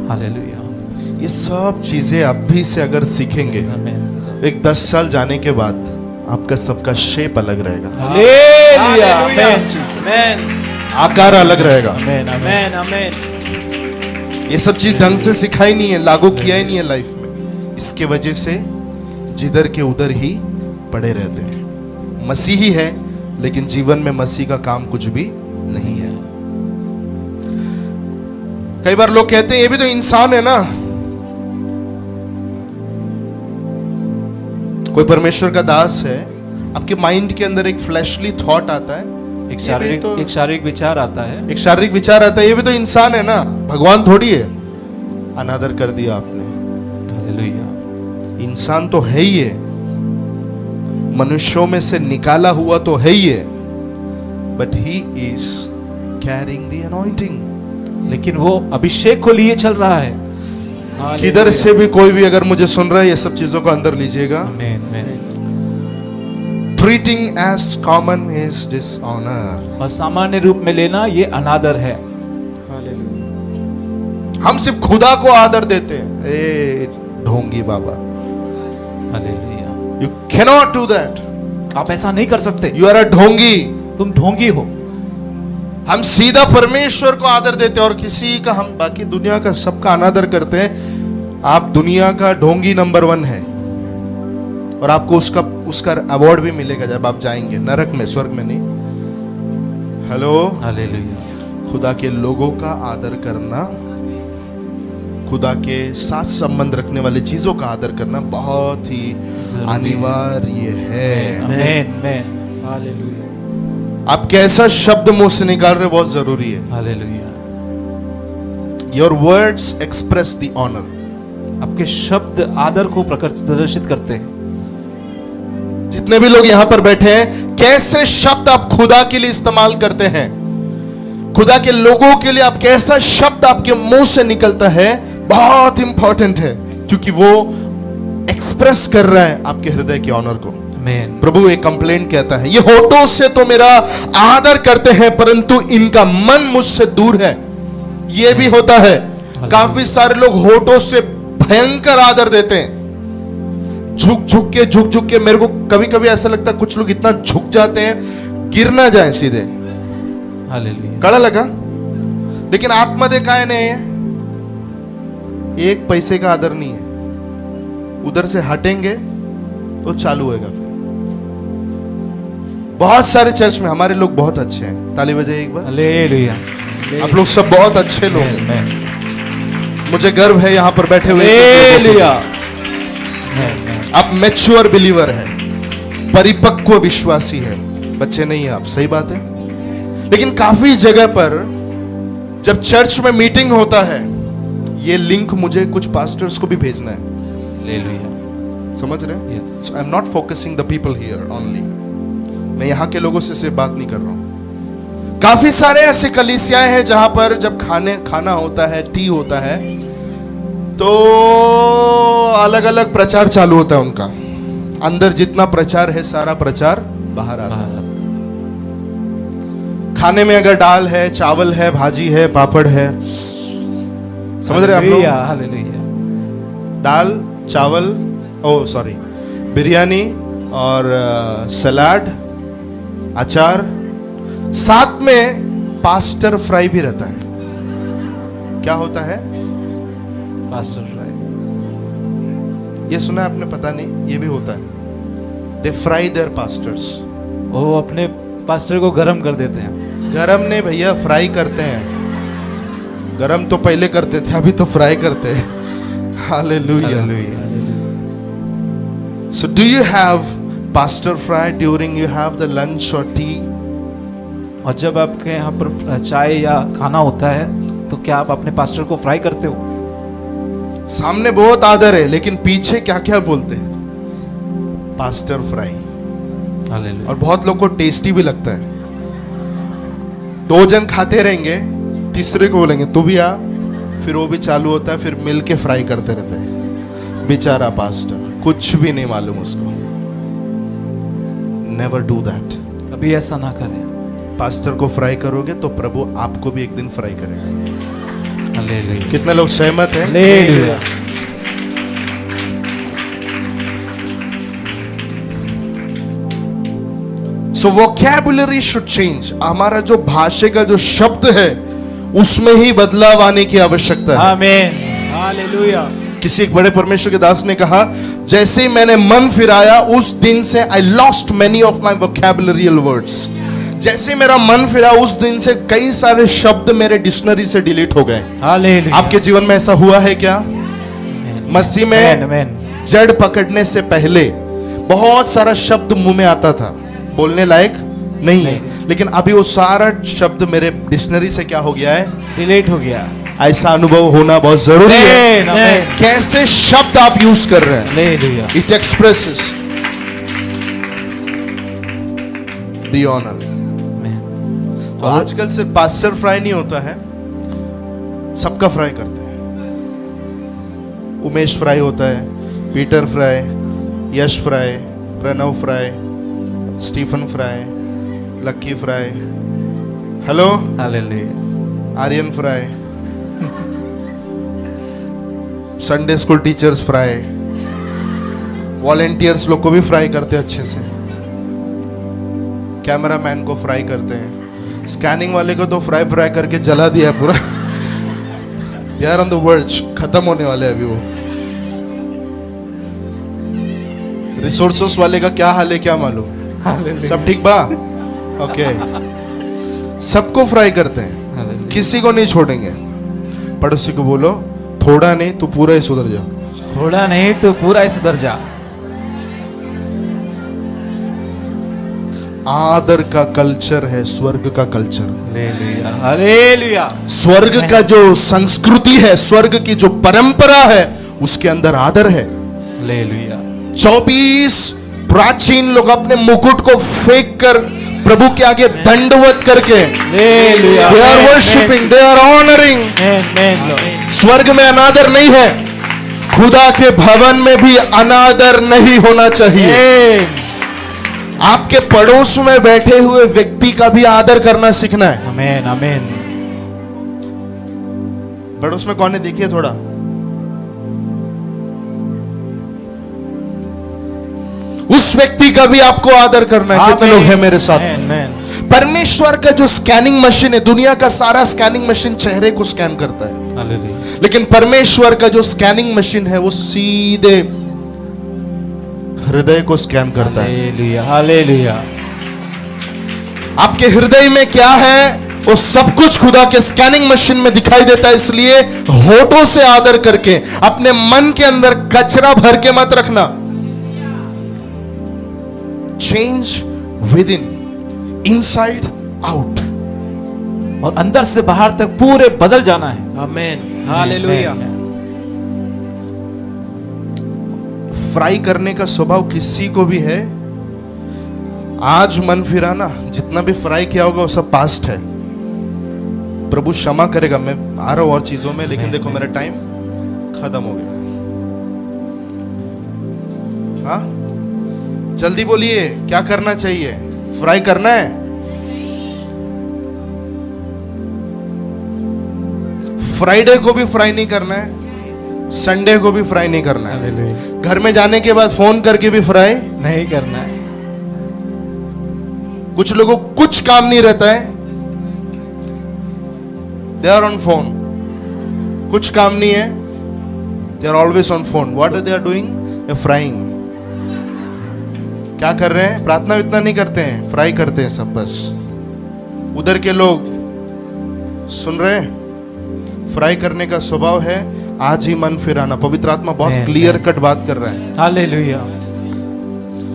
हालेलुया। ये सब चीजें अभी से अगर सीखेंगे, आमीन। एक 10 साल जाने के बाद आपका सबका शेप अलग रहेगा, हालेलुया। हालेलुया। आमीन, जीसस। आमेन। आकार अलग रहेगा। आमीन। आमीन। आमेन। आमेन। ये सब चीज ढंग से सिखाई नहीं है, लागू किया ही नहीं है लाइफ में। इसके वजह से जिधर के उधर ही पड़े रहते हैं। मसीही है लेकिन जीवन में मसीह का काम कुछ भी नहीं है। कई बार लोग कहते हैं ये भी तो इंसान है ना। कोई परमेश्वर का दास है, आपके माइंड के अंदर एक फ्लैशली थॉट आता है, एक शारीरिक विचार आता है, एक शारीरिक विचार आता है, ये भी तो इंसान है ना, भगवान थोड़ी है। अनादर कर दिया आपने। हालेलुया। इंसान तो है ही है, मनुष्यों में से निकाला हुआ तो है ही है, but he is carrying the anointing. लेकिन वो अभिषेक को लिए चल रहा है। किधर से भी कोई भी अगर मुझे सुन रहा है, ये सब चीजों को अंदर लीजिएगा। Amen, amen. Treating as common is dishonour. और सामान्य रूप में लेना ये अनादर है। हम सिर्फ खुदा को आदर देते हैं। ए ढोंगी बाबा, हालेलुया। You cannot do that. आप ऐसा नहीं कर सकते। यू आर अ ढोंगी। तुम ढोंगी हो। हम सीधा परमेश्वर को आदर देते हैं और किसी का, हम बाकी दुनिया का सबका अनादर करते हैं। आप दुनिया का ढोंगी नंबर 1 है और आपको उसका अवार्ड भी मिलेगा जब आप जाएंगे नरक में, स्वर्ग में नहीं। Hello, hallelujah. खुदा के लोगों का आदर करना, खुदा के साथ संबंध रखने वाली चीजों का आदर करना बहुत ही अनिवार्य है। आमीन, आमीन। हालेलुया। आप कैसा शब्द मुंह से निकाल रहे बहुत जरूरी है। Hallelujah. Your words express the honour. आपके शब्द आदर को प्रदर्शित करते हैं। जितने भी लोग यहां पर बैठे हैं, कैसे शब्द आप खुदा के लिए इस्तेमाल करते हैं, खुदा के लोगों के लिए आप कैसा शब्द आपके मुंह से निकलता है, बहुत इंपॉर्टेंट है, क्योंकि वो एक्सप्रेस कर रहा है आपके हृदय के ऑनर को। आमीन। प्रभु एक कंप्लेंट कहता है, ये होठों से तो मेरा आदर करते हैं परंतु इनका मन मुझसे दूर है। ये भी होता है। काफी सारे लोग होठों से भयंकर आदर देते हैं, झुक झुक के। मेरे को कभी कभी ऐसा लगता है कुछ लोग इतना झुक जाते हैं गिर ना जाए सीधे। हालेलुया। कड़ा लगा। लेकिन आत्मदे काय नहीं है, एक पैसे का आदर नहीं है। उधर से हटेंगे तो चालू होएगा फिर। बहुत सारे चर्च में हमारे लोग बहुत अच्छे हैं, ताली बजाइए एक बार। हालेलुया। आप लोग सब बहुत अच्छे लोग हैं। आमीन। मुझे गर्व है यहाँ पर बैठे हुए। हालेलुया। आप मैच्योर बिलीवर है, परिपक्व विश्वासी है, बच्चे नहीं है आप, सही बात है। लेकिन काफी जगह पर जब चर्च में मीटिंग होता है, ये लिंक मुझे कुछ पास्टर्स को भी भेजना है। हालेलुया। समझ रहे हैं? Yes. I am not focusing the people here only. मैं यहाँ के लोगों से सिर्फ बात नहीं कर रहा हूँ। काफी सारे ऐसे कलीसियाएं हैं जहां पर जब खाना होता है, टी होता है, तो अलग अलग प्रचार चालू होता है उनका। अंदर जितना प्रचार है सारा प्रचार बाहर आता है। खाने में अगर दाल है, चावल है, भाजी है, पापड़ है, समझ रहे हैं आप लोग? हालेलुया। दाल, चावल, सॉरी, बिरयानी और सलाद, अचार, साथ में पास्टर फ्राई भी रहता है। क्या होता है? Pastor fry. ये सुना है आपने? पता नहीं, ये भी होता है। दे फ्राई देयर पास्टर्स। वो अपने पास्टर को गरम कर देते हैं। गरम नहीं भैया, फ्राई करते हैं। गरम तो पहले करते थे, अभी तो फ्राई करते हैं। Hallelujah. So do you have pastor fry during you have the lunch or tea? और जब आपके यहाँ पर चाय या खाना होता है तो क्या आप अपने पास्टर को फ्राई करते हो? सामने बहुत आदर है लेकिन पीछे क्या क्या बोलते हैं? Pastor fry. हालेलुया। और बहुत लोग को टेस्टी भी लगता है। 2 जन खाते रहेंगे, तीसरे को बोलेंगे तू भी आ, फिर वो भी चालू होता है, फिर मिल के फ्राई करते रहते हैं। बेचारा पास्टर, कुछ भी नहीं मालूम उसको। Never do that. कभी ऐसा ना करें। पास्टर को फ्राई करोगे तो प्रभु आपको भी एक दिन फ्राई करेगा। हालेलुया। कितने लोग सहमत हैं? Hallelujah. So vocabulary should change. हमारा जो भाषा का जो शब्द है उसमें ही बदलाव आने की आवश्यकता है। आमीन। हालेलुया। किसी एक बड़े परमेश्वर के दास ने कहा, जैसे ही मैंने मन फिराया उस दिन से I lost many of my vocabularial words. जैसे मेरा मन फिरा उस दिन से कई सारे शब्द मेरे डिक्शनरी से डिलीट हो गए। हालेलुया। आपके जीवन में ऐसा हुआ है क्या? मसीह में आमेन। जड़ पकड़ने से पहले बहुत सारा शब्द मुंह में आता था, बोलने लायक नहीं है, लेकिन अभी वो सारा शब्द मेरे डिक्शनरी से क्या हो गया है? डिलीट हो गया। ऐसा अनुभव होना बहुत जरूरी है। आमेन। कैसे शब्द आप यूज कर रहे हैं, hallelujah. It expresses the honour. तो आजकल सिर्फ पास्टर फ्राई नहीं होता है, सबका फ्राई करते हैं। उमेश फ्राई होता है, Peter fry, Yash fry, Pranav fry, Stephen fry, Lucky fry, hello हालेलुया। Aryan fry, Sunday school teachers fry, volunteers लोग को भी फ्राई करते हैं अच्छे से, कैमरामैन को फ्राई करते हैं, स्कैनिंग वाले को तो फ्राई करके जला दिया पूरा। They are on the verge, खत्म होने वाले अभी वो। रिसोर्सेस वाले का क्या हाल है क्या मालूम? सब ठीक बा? ओके। सबको फ्राई करते हैं, किसी को नहीं छोड़ेंगे। पड़ोसी को बोलो, थोड़ा नहीं तू पूरा ही सुधर जा। थोड़ा नहीं तो पूरा ही सुधर जा। आदर का कल्चर है स्वर्ग का कल्चर। हालेलुया। हालेलुया। स्वर्ग का जो संस्कृति है, स्वर्ग की जो परंपरा है, उसके अंदर आदर है। हालेलुया। 24 प्राचीन लोग अपने मुकुट को फेंक कर प्रभु के आगे दंडवत करके हालेलुया। They are worshipping, they are honouring. आमेन। स्वर्ग में अनादर नहीं है, खुदा के भवन में भी अनादर नहीं होना चाहिए। आपके पड़ोस में बैठे हुए व्यक्ति का भी आदर करना सीखना है। आमेन। आमेन। पड़ोस में कौन है देखिए थोड़ा। उस व्यक्ति का भी आपको आदर करना है। कितने लोग हैं मेरे साथ? आमेन। परमेश्वर का जो स्कैनिंग मशीन है, दुनिया का सारा स्कैनिंग मशीन चेहरे को स्कैन करता है, हालेलुया। लेकिन परमेश्वर का जो स्कैनिंग मशीन है वो सीधे हृदय को स्कैन करता है। हालेलुया। हालेलुया। आपके हृदय में क्या है वो सब कुछ खुदा के स्कैनिंग मशीन में दिखाई देता है। इसलिए होठों से आदर करके अपने मन के अंदर कचरा भर के मत रखना। Change with in, inside out, और अंदर से बाहर तक पूरे बदल जाना है। आमेन। हालेलुया। फ्राई करने का स्वभाव किसी को भी है, आज मन फिरा ना, जितना भी फ्राई किया होगा वो सब पास्ट है। प्रभु क्षमा करेगा, मैं आ रहा हूं और चीजों में, लेकिन देखो मेरा टाइम खत्म हो गया। हाँ, जल्दी बोलिए, क्या करना चाहिए? फ्राई करना है? फ्राइडे को भी फ्राई नहीं करना है, संडे को भी फ्राई नहीं करना है, हालेलुया। घर में जाने के बाद फोन करके भी फ्राई नहीं करना है। कुछ लोगों को कुछ काम नहीं रहता है, दे आर ऑन फोन। कुछ काम नहीं है, they are always on phone. What they are doing? They frying. क्या कर रहे हैं? प्रार्थना इतना नहीं करते हैं, फ्राई करते हैं सब बस। उधर के लोग सुन रहे हैं, फ्राई करने का स्वभाव है। आज ही मन फिराना। पवित्र आत्मा बहुत क्लियर कट बात कर रहा है, हालेलुया।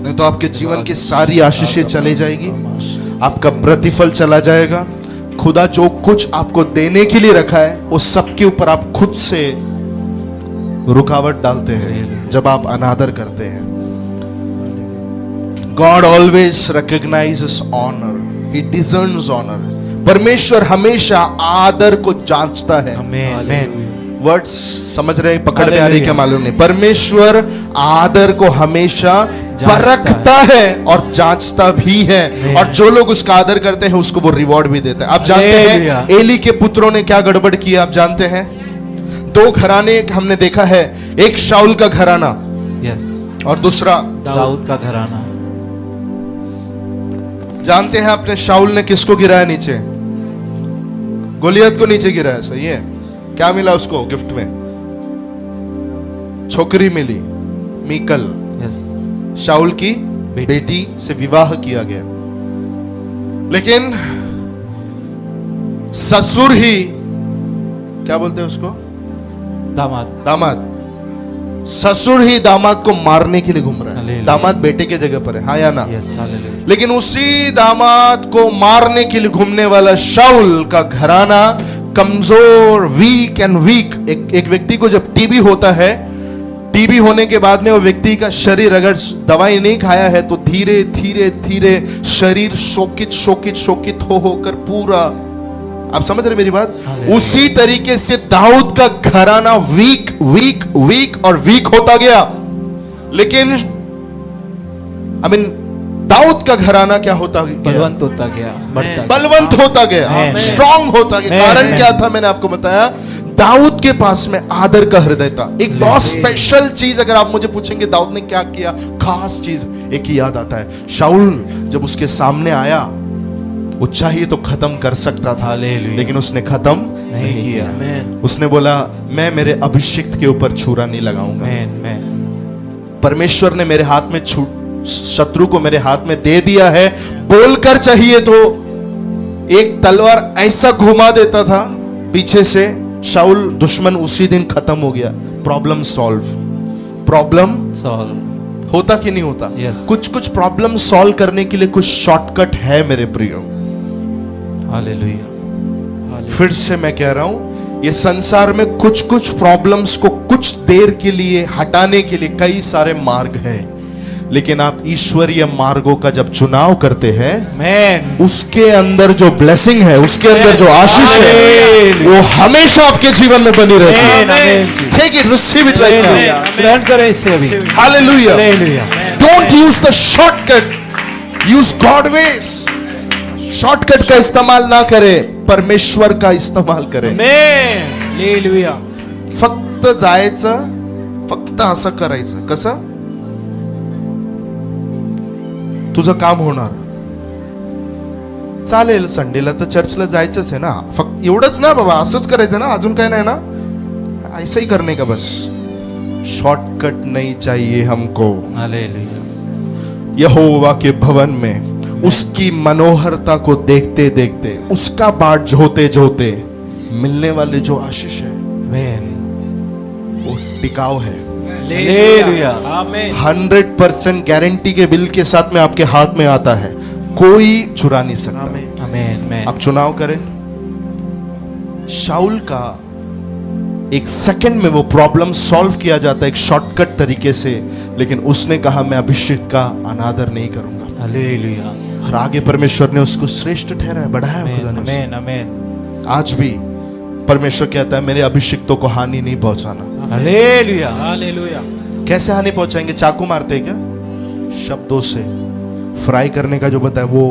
नहीं तो आपके जीवन की सारी आशीषें चली जाएगी, आपका प्रतिफल चला जाएगा। खुदा जो कुछ आपको देने के लिए रखा है वो सबके ऊपर आप खुद से रुकावट डालते हैं जब आप अनादर करते हैं। गॉड ऑलवेज रिकॉग्नाइजेस ऑनर, ही डिजर्न्स ऑनर। परमेश्वर हमेशा आदर को जांचता है। आमेन। वर्ड्स समझ रहे हैं, पकड़ में आ रही क्या मालूम नहीं। परमेश्वर आदर को हमेशा परखता है और जांचता भी है, और जो लोग उसका आदर करते हैं उसको वो रिवॉर्ड भी देता है। आप जानते हैं एली के पुत्रों ने क्या गड़बड़ किया? आप जानते हैं, दो घराने हमने देखा है, एक शाऊल का घराना यस, और दूसरा दाऊद का घराना। जानते हैं अपने शाऊल ने किसको गिराया नीचे? गोलियत को नीचे गिराया। सही है। क्या मिला उसको गिफ्ट में? छोकरी मिली, मीकल, यस, शाऊल की बेटी से विवाह किया गया। लेकिन ससुर ही, क्या बोलते हैं उसको, दामाद, ससुर ही दामाद को मारने के लिए घूम रहा है। हालेलुया। दामाद बेटे के जगह पर है, हाँ या ना? Yes, hallelujah. लेकिन उसी दामाद को मारने के लिए घूमने वाला शाऊल का घराना कमजोर, वीक एंड वीक। एक व्यक्ति को जब टीबी होता है, टीबी होने के बाद में वो व्यक्ति का शरीर अगर दवाई नहीं खाया है तो धीरे धीरे धीरे शरीर शोकित हो होकर पूरा, आप समझ रहे मेरी बात? उसी तरीके से दाऊद का घराना वीक और वीक होता गया। लेकिन दाऊद का घराना क्या होता गया? बलवंत होता गया, बढ़ता गया। बलवंत होता गया, स्ट्रांग होता गया। कारण क्या था? मैंने आपको बताया, दाऊद के पास में आदर का हृदय था। एक बहुत स्पेशल चीज अगर आप मुझे पूछेंगे दाऊद ने क्या किया, खास चीज एक ही याद आता है। शाऊल जब उसके सामने आया, वो चाहिए तो खत्म कर सकता था, लेकिन उसने खत्म नहीं किया। उसने बोला, मैं मेरे अभिषिक्त के ऊपर छुरा नहीं लगाऊंगा। परमेश्वर ने मेरे हाथ में शत्रु को मेरे हाथ में दे दिया है, बोलकर चाहिए तो एक तलवार ऐसा घुमा देता था पीछे से, शाऊल दुश्मन उसी दिन खत्म हो गया। प्रॉब्लम सॉल्व होता कि नहीं होता? कुछ प्रॉब्लम सॉल्व करने के लिए कुछ शॉर्टकट है मेरे प्रियो। हालेलुया। फिर से मैं कह रहा हूं, ये संसार में कुछ प्रॉब्लम्स को कुछ देर के लिए हटाने के लिए कई सारे मार्ग हैं, लेकिन आप ईश्वरीय मार्गों का जब चुनाव करते हैं, उसके अंदर जो ब्लेसिंग है, उसके अंदर जो आशीष है, वो हमेशा आपके जीवन में बनी रहती है। Take it, receive it right now. ग्रहण करें इससे अभी। Hallelujah. Hallelujah. Don't use the shortcut, use God ways. Shortcut का इस्तेमाल ना करें, परमेश्वर का इस्तेमाल करें। हालेलुया। फक्त जायचं, फक्त असं करायचं. कसं? तुझं काम होणार. चालेल, संडेला तर चर्चला जायचंच आहे ना, फक्त एवढंच ना बाबा, असंच करायचं ना, अजून काय नाही ना, ऐसा ही करने का बस. शॉर्टकट नहीं चाहिए हमको. हालेलुया. यहोवा के भवन में उसकी मनोहरता को देखते देखते, उसका बाट जोते जोते मिलने वाले जो आशीष है वो टिकाऊ है. हालेलुया. आमीन. 100% गारंटी के बिल के साथ में आपके हाथ में आता है, कोई चुरा नहीं सकता. आमीन. आमीन. आप चुनाव करें. शाऊल का एक सेकंड में वो प्रॉब्लम सॉल्व किया जाता है एक शॉर्टकट तरीके से, लेकिन उसने कहा मैं अभिषेक का अनादर नहीं करूंगा. हालेलुया. और आगे परमेश्वर ने उसको श्रेष्ठ ठहराया, बढ़ाया खुदा ने उसे. आमीन. आमीन. आज भी परमेश्वर कहता है मेरे अभिषिक्तों को हानि नहीं पहुंचाना. हालेलुया. हालेलुया. कैसे हानि पहुंचाएंगे? चाकू मारते हैं क्या? शब्दों से. फ्राई करने का जो बताया वो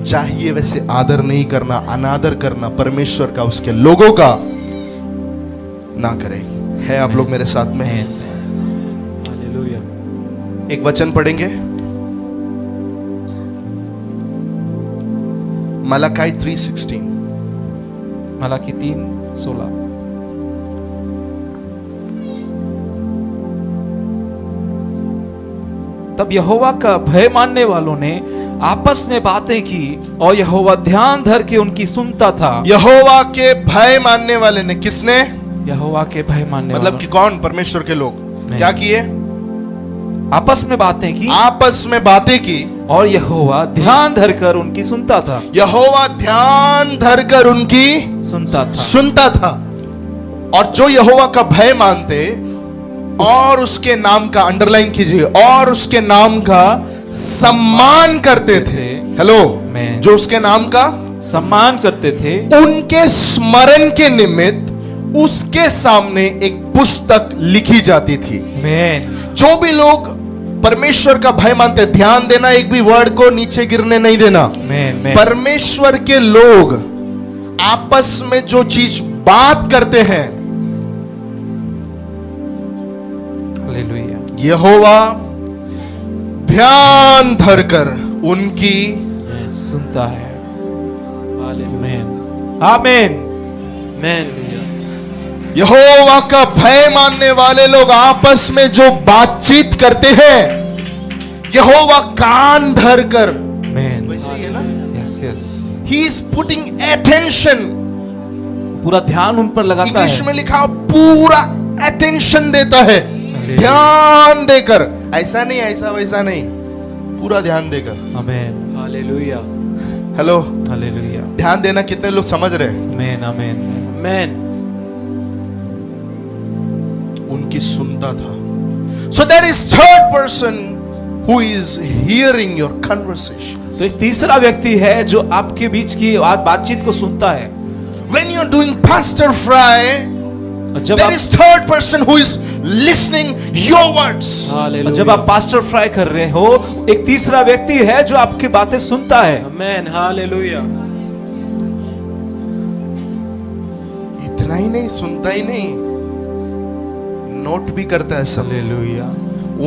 चाहिए वैसे आदर नहीं करना, अनादर करना परमेश्वर का, उसके लोगों का ना करें. है आप लोग मेरे साथ में? हालेलुया. एक वचन पढ़ेंगे, मलाकी 3:16. मलाकी 3:16. तब यहोवा का भय मानने वालों ने आपस में बातें की और यहोवा ध्यान धर के उनकी सुनता था. यहोवा के भय मानने वाले ने, किसने? यहोवा के भय मानने मतलब कि कौन? परमेश्वर के लोग. क्या किए? आपस में बातें की, आपस में बातें की और यहोवा ध्यान धरकर उनकी सुनता था. यहोवा ध्यान धरकर उनकी सुनता था. और जो यहोवा का भय मानते और उसके नाम का, अंडरलाइन कीजिए, और उसके नाम का सम्मान करते थे. हेलो. जो उसके नाम का सम्मान करते थे, उनके स्मरण के निमित्त उसके सामने एक पुस्तक लिखी जाती थी. जो भी लोग परमेश्वर का भय मानते, ध्यान देना, एक भी वर्ड को नीचे गिरने नहीं देना. परमेश्वर के लोग आपस में जो चीज बात करते हैं, हालेलुया, यहोवा ध्यान धरकर उनकी सुनता है. हालेलुया. आमीन. आमीन. यहोवा का भय मानने वाले लोग आपस में जो बातचीत करते हैं, यहोवा कान धर कर, Amen. वैसे ही है ना, Yes, yes. He is putting attention, पूरा ध्यान उन पर लगाता इंग्लिश है. में लिखा पूरा अटेंशन देता है, ध्यान देकर, ऐसा नहीं ऐसा वैसा नहीं, पूरा ध्यान देकर. Amen. Hallelujah. Hello, Hallelujah. ध्यान देना कितने लोग समझ रहे हैं? Amen. Amen. Amen. उनकी सुनता था. So there is third person who is hearing your conversations. तो एक तीसरा व्यक्ति है जो आपके बीच की बातचीत को सुनता है. When you're doing Pastor Fry, जब there आप is third person who is listening your words. Hallelujah. जब आप पास्टर फ्राई कर रहे हो, एक तीसरा व्यक्ति है जो आपकी बातें सुनता है. Amen. Hallelujah. इतना ही नहीं, सुनता ही नहीं, नोट भी करता है सब. हालेलुया.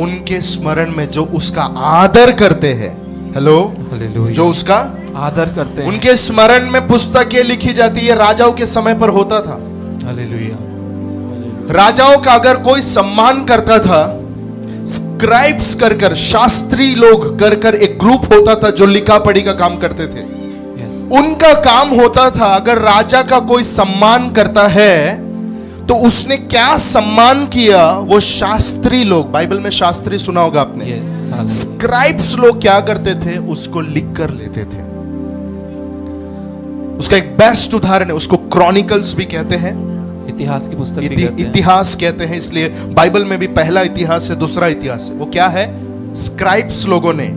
उनके स्मरण में जो उसका आदर करते हैं, हेलो, हालेलुया. जो उसका आदर करते हैं. उनके स्मरण में पुस्तकें लिखी जाती है. राजाओं के समय पर होता था. हालेलुया. राजाओं का अगर कोई सम्मान करता था, स्क्राइब्स कर शास्त्री लोग कर एक ग्रुप होता था जो लिखा पढ़ी का काम करते थे. Yes. उनका काम होता था, अगर राजा का कोई सम्मान करता है तो उसने क्या सम्मान किया, वो शास्त्री लोग, बाइबल में शास्त्री सुना होगा आपने, Yes. हालेलुया. स्क्राइब्स लोग क्या करते थे, उसको लिख कर लेते थे. उसका एक बेस्ट उदाहरण है, उसको क्रॉनिकल्स भी कहते हैं, इतिहास की पुस्तक भी कहते हैं. इतिहास कहते हैं. इसलिए बाइबल में भी पहला इतिहास है, दूसरा इतिहास है. वो क्या है? स्क्राइब्स लोगों ने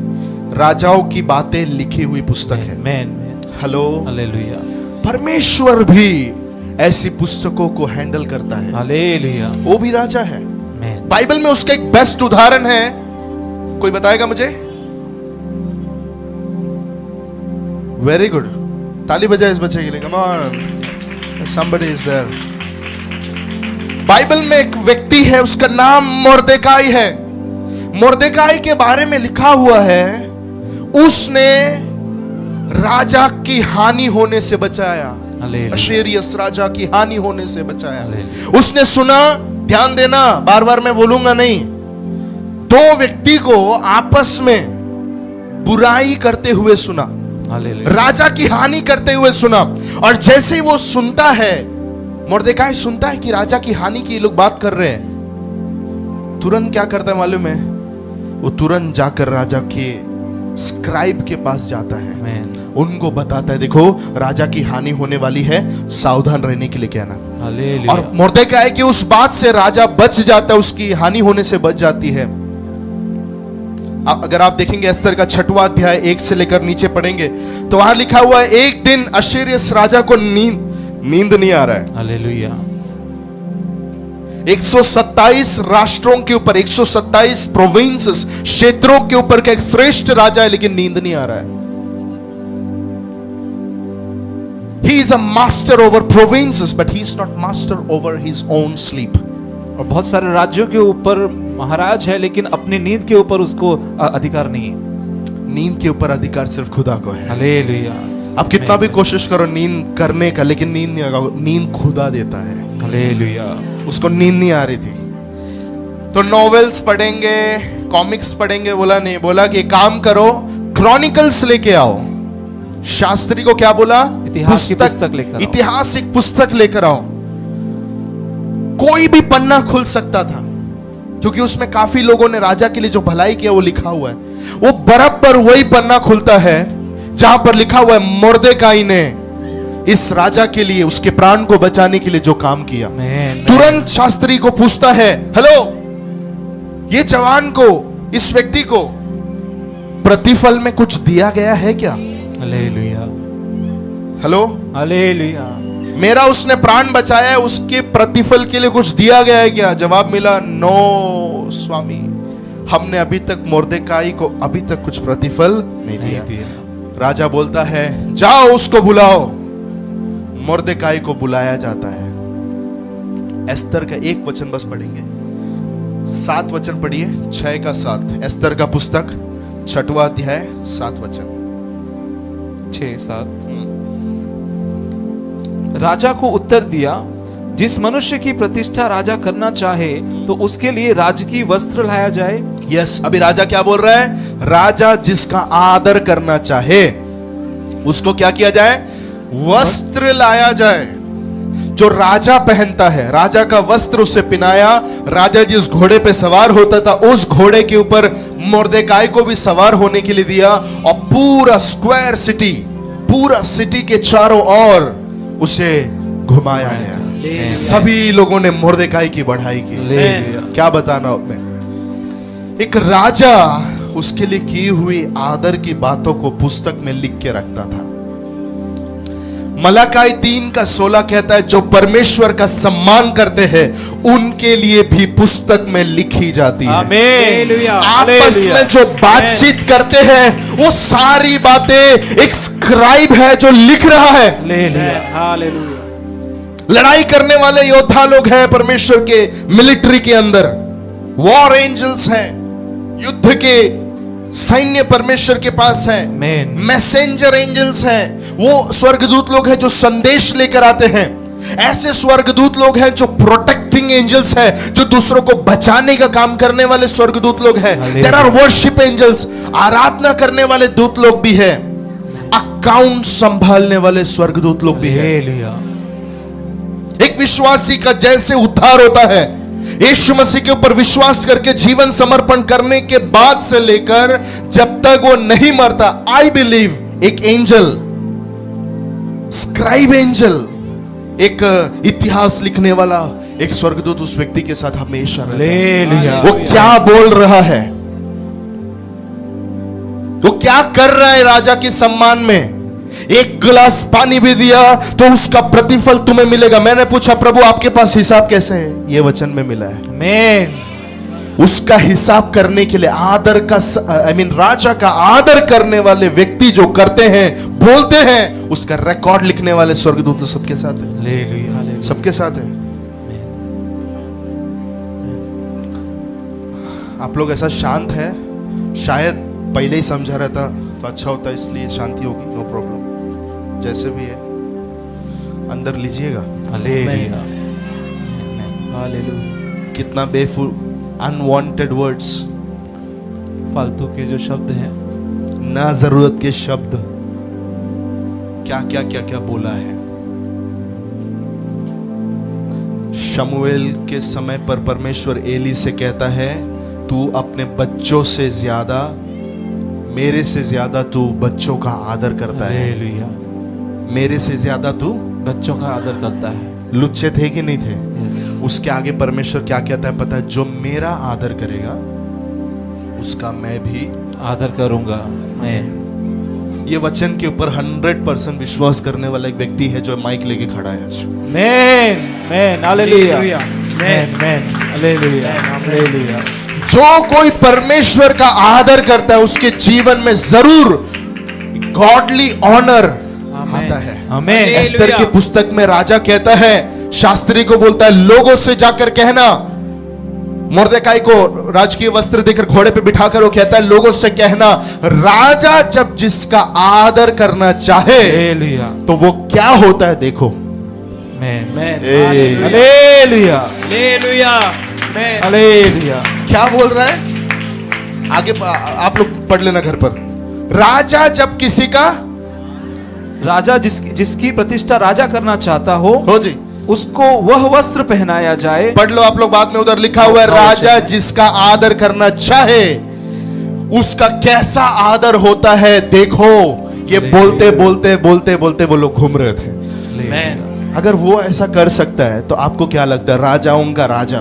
राजाओं की बातें लिखी हुई पुस्तक है. Amen. Hello, hallelujah. परमेश्वर भी ऐसी पुस्तकों को हैंडल करता है. हालेलुया. वो भी राजा है. Amen. बाइबल में उसका एक बेस्ट उदाहरण है. कोई बताएगा मुझे? वेरी गुड, ताली बजाए इस बच्चे के लिए. Come on, somebody is there. Bible में एक व्यक्ति है, उसका नाम मोर्देकाई है. मोर्देकाई के बारे में लिखा हुआ है, उसने राजा की हानि होने से बचाया. हालेलुया. अशेरियस राजा की हानि होने से बचाया. हालेलुया. उसने सुना, ध्यान देना, बार बार मैं बोलूंगा नहीं, दो व्यक्ति को आपस में बुराई करते हुए सुना, हालेलुया. राजा की हानि करते हुए सुना. और जैसे ही वो सुनता है, मोर्देकाई सुनता है कि राजा की हानि की लोग बात कर रहे हैं, तुरंत क्या करता है मालूम है? वो तुरंत जाकर राजा के स्क्राइब के पास जाता है. Amen. उनको बताता है, देखो राजा की हानि होने वाली है, सावधान रहने के लिए कहना. हालेलुया. और मोर्देकाई की उस बात से राजा बच जाता है, उसकी हानि होने से बच जाती है. अगर आप देखेंगे एस्तर का 6वां अध्याय 1 से लेकर नीचे पढ़ेंगे तो वहां लिखा हुआ है, एक दिन अश्शूरियस राजा को नींद नहीं आ रहा है. हालेलुया. 127 राष्ट्रों के ऊपर, 127 प्रोविंसेस, क्षेत्रों के ऊपर का एक श्रेष्ठ राजा है, लेकिन नींद नहीं आ रहा है. He is a master over provinces, but he is not master over his own sleep. और बहुत सारे राज्यों के ऊपर महाराज है, लेकिन अपनी नींद के ऊपर उसको अधिकार नहीं है. नींद के ऊपर अधिकार सिर्फ खुदा को है. हालेलुया. आप कितना भी कोशिश करो नींद करने का, लेकिन नींद नहीं आएगा. नींद खुदा देता है. हालेलुया. उसको नींद नहीं आ रही थी, तो नॉवेल्स पढ़ेंगे, कॉमिक्स पढ़ेंगे, बोला नहीं, बोला कि काम करो, क्रॉनिकल्स लेके आओ. शास्त्री को क्या बोला? इतिहास की पुस्तक लेकर आओ. ऐतिहासिक पुस्तक लेकर आओ. कोई भी पन्ना खुल सकता था, क्योंकि उसमें काफी लोगों ने राजा के लिए जो भलाई किया वो लिखा हुआ है. वो बराबर वही पन्ना खुलता है जहां पर लिखा हुआ है, मोर्देकाई ने इस राजा के लिए, उसके प्राण को बचाने के लिए जो काम किया. Amen. तुरंत शास्त्री को पूछता है, हेलो, ये जवान को, इस व्यक्ति को प्रतिफल में कुछ दिया गया है क्या? हालेलुया. Hello, hallelujah. मेरा उसने प्राण बचाया है, उसके प्रतिफल के लिए कुछ दिया गया है क्या? जवाब मिला, नो स्वामी, हमने अभी तक मोर्देकाई को अभी तक कुछ प्रतिफल नहीं दिया. राजा बोलता है, जाओ उसको बुलाओ. मोर्देकाई को बुलाया जाता है. एस्तर का एक वचन बस पढ़ेंगे, 7 वचन पढ़िए, 6 का 7. एस्तर का पुस्तक 6वां अध्याय 7 वचन. 6-7. राजा को उत्तर दिया, जिस मनुष्य की प्रतिष्ठा राजा करना चाहे तो उसके लिए राजकीय वस्त्र लाया जाए। यस, अभी राजा क्या बोल रहा है? राजा जिसका आदर करना चाहे उसको क्या किया जाए? वस्त्र लाया जाए। जो राजा पहनता है, राजा का वस्त्र उसे पिनाया। राजा जिस घोड़े पे सवार होता था उस घोड़े के ऊपर मोर्देकाई को भी सवार होने के लिए दिया, और पूरा स्क्वायर सिटी, पूरा सिटी के चारों ओर उसे घुमाया गया। सभी लोगों ने मोर्देकाई की बढ़ाई की। क्या बताना अब मैं, एक राजा उसके लिए की हुई आदर की बातों को पुस्तक में लिख के रखता था। मलाकी 3:16 कहता है, जो परमेश्वर का सम्मान करते हैं उनके लिए भी पुस्तक में लिखी जाती है। आमीन। आपस में जो बातचीत करते हैं वो सारी बातें एक स्क्राइब है जो लिख रहा है। हालेलुया। लड़ाई करने वाले योद्धा लोग हैं परमेश्वर के मिलिट्री के अंदर, वॉर एंजल्स हैं, युद्ध के सैन्य परमेश्वर के पास है। मैसेंजर एंजल्स हैं, वो स्वर्गदूत लोग हैं जो संदेश लेकर आते हैं। ऐसे स्वर्गदूत लोग हैं जो प्रोटेक्टिंग एंजल्स हैं, जो दूसरों को बचाने का काम करने वाले स्वर्गदूत लोग हैं। देयर आर वर्शिप एंजल्स, आराधना करने वाले दूत लोग भी हैं। अकाउंट संभालने वाले स्वर्गदूत लोग भी हैं। एक विश्वासी का जैसे उद्धार होता है, यीशु मसीह के ऊपर विश्वास करके जीवन समर्पण करने के बाद से लेकर जब तक वो नहीं मरता, आई बिलीव एक एंजल, स्क्राइब एंजल, एक इतिहास लिखने वाला एक स्वर्गदूत उस व्यक्ति के साथ हमेशा रहता है। वो क्या बोल रहा है, वो क्या कर रहा है राजा के सम्मान में। एक गिलास पानी भी दिया तो उसका प्रतिफल तुम्हें मिलेगा। मैंने पूछा, प्रभु आपके पास हिसाब कैसे है? ये वचन में मिला है। आमीन। उसका हिसाब करने के लिए आदर का राजा का आदर करने वाले व्यक्ति जो करते हैं, बोलते हैं, उसका रिकॉर्ड लिखने वाले स्वर्गदूत तो सबके साथ है। सबके साथ है। आप लोग ऐसा शांत है, शायद पहले ही समझा रहता तो अच्छा होता, इसलिए शांति होगी। नो प्रॉब्लम, जैसे भी है अंदर लीजिएगा। कितना बेफुल अनवांटेड वर्ड्स, फालतू के जो शब्द हैं, ना जरूरत के शब्द, क्या क्या क्या क्या बोला है। शमूएल के समय पर परमेश्वर एली से कहता है, तू अपने बच्चों से ज्यादा, मेरे से ज्यादा तू बच्चों का आदर करता है। मेरे से ज्यादा तू बच्चों का आदर करता है। लुच्चे थे कि नहीं थे? उसके आगे परमेश्वर क्या कहता है पता है? जो मेरा आदर करेगा उसका मैं भी आदर करूंगा। मैं ये वचन के ऊपर 100% विश्वास करने वाला एक व्यक्ति है जो माइक लेके खड़ा है आज। जो कोई परमेश्वर का आदर करता है उसके जीवन में जरूर गॉडली ऑनर आता है। आमीन। एस्तर की पुस्तक में राजा कहता है, शास्त्री को बोलता है, लोगों से जाकर कहना, मोर्देकाई को राजकीय वस्त्र देकर घोड़े पे बिठाकर वो कहता है, लोगों से कहना, राजा जब जिसका आदर करना चाहे तो वो क्या होता है देखो। क्या बोल रहा है आगे आप लोग पढ़ लेना घर पर। राजा जब किसी का, राजा जिसकी प्रतिष्ठा राजा करना चाहता हो जी, उसको वह वस्त्र पहनाया जाए। पढ़ लो आप लोग, बाद में उधर लिखा हुआ है, राजा जिसका आदर करना चाहे उसका कैसा आदर होता है देखो। ये बोलते बोलते बोलते बोलते वो लोग घूम रहे थे। अगर वो ऐसा कर सकता है तो आपको क्या लगता है? राजाओं का राजा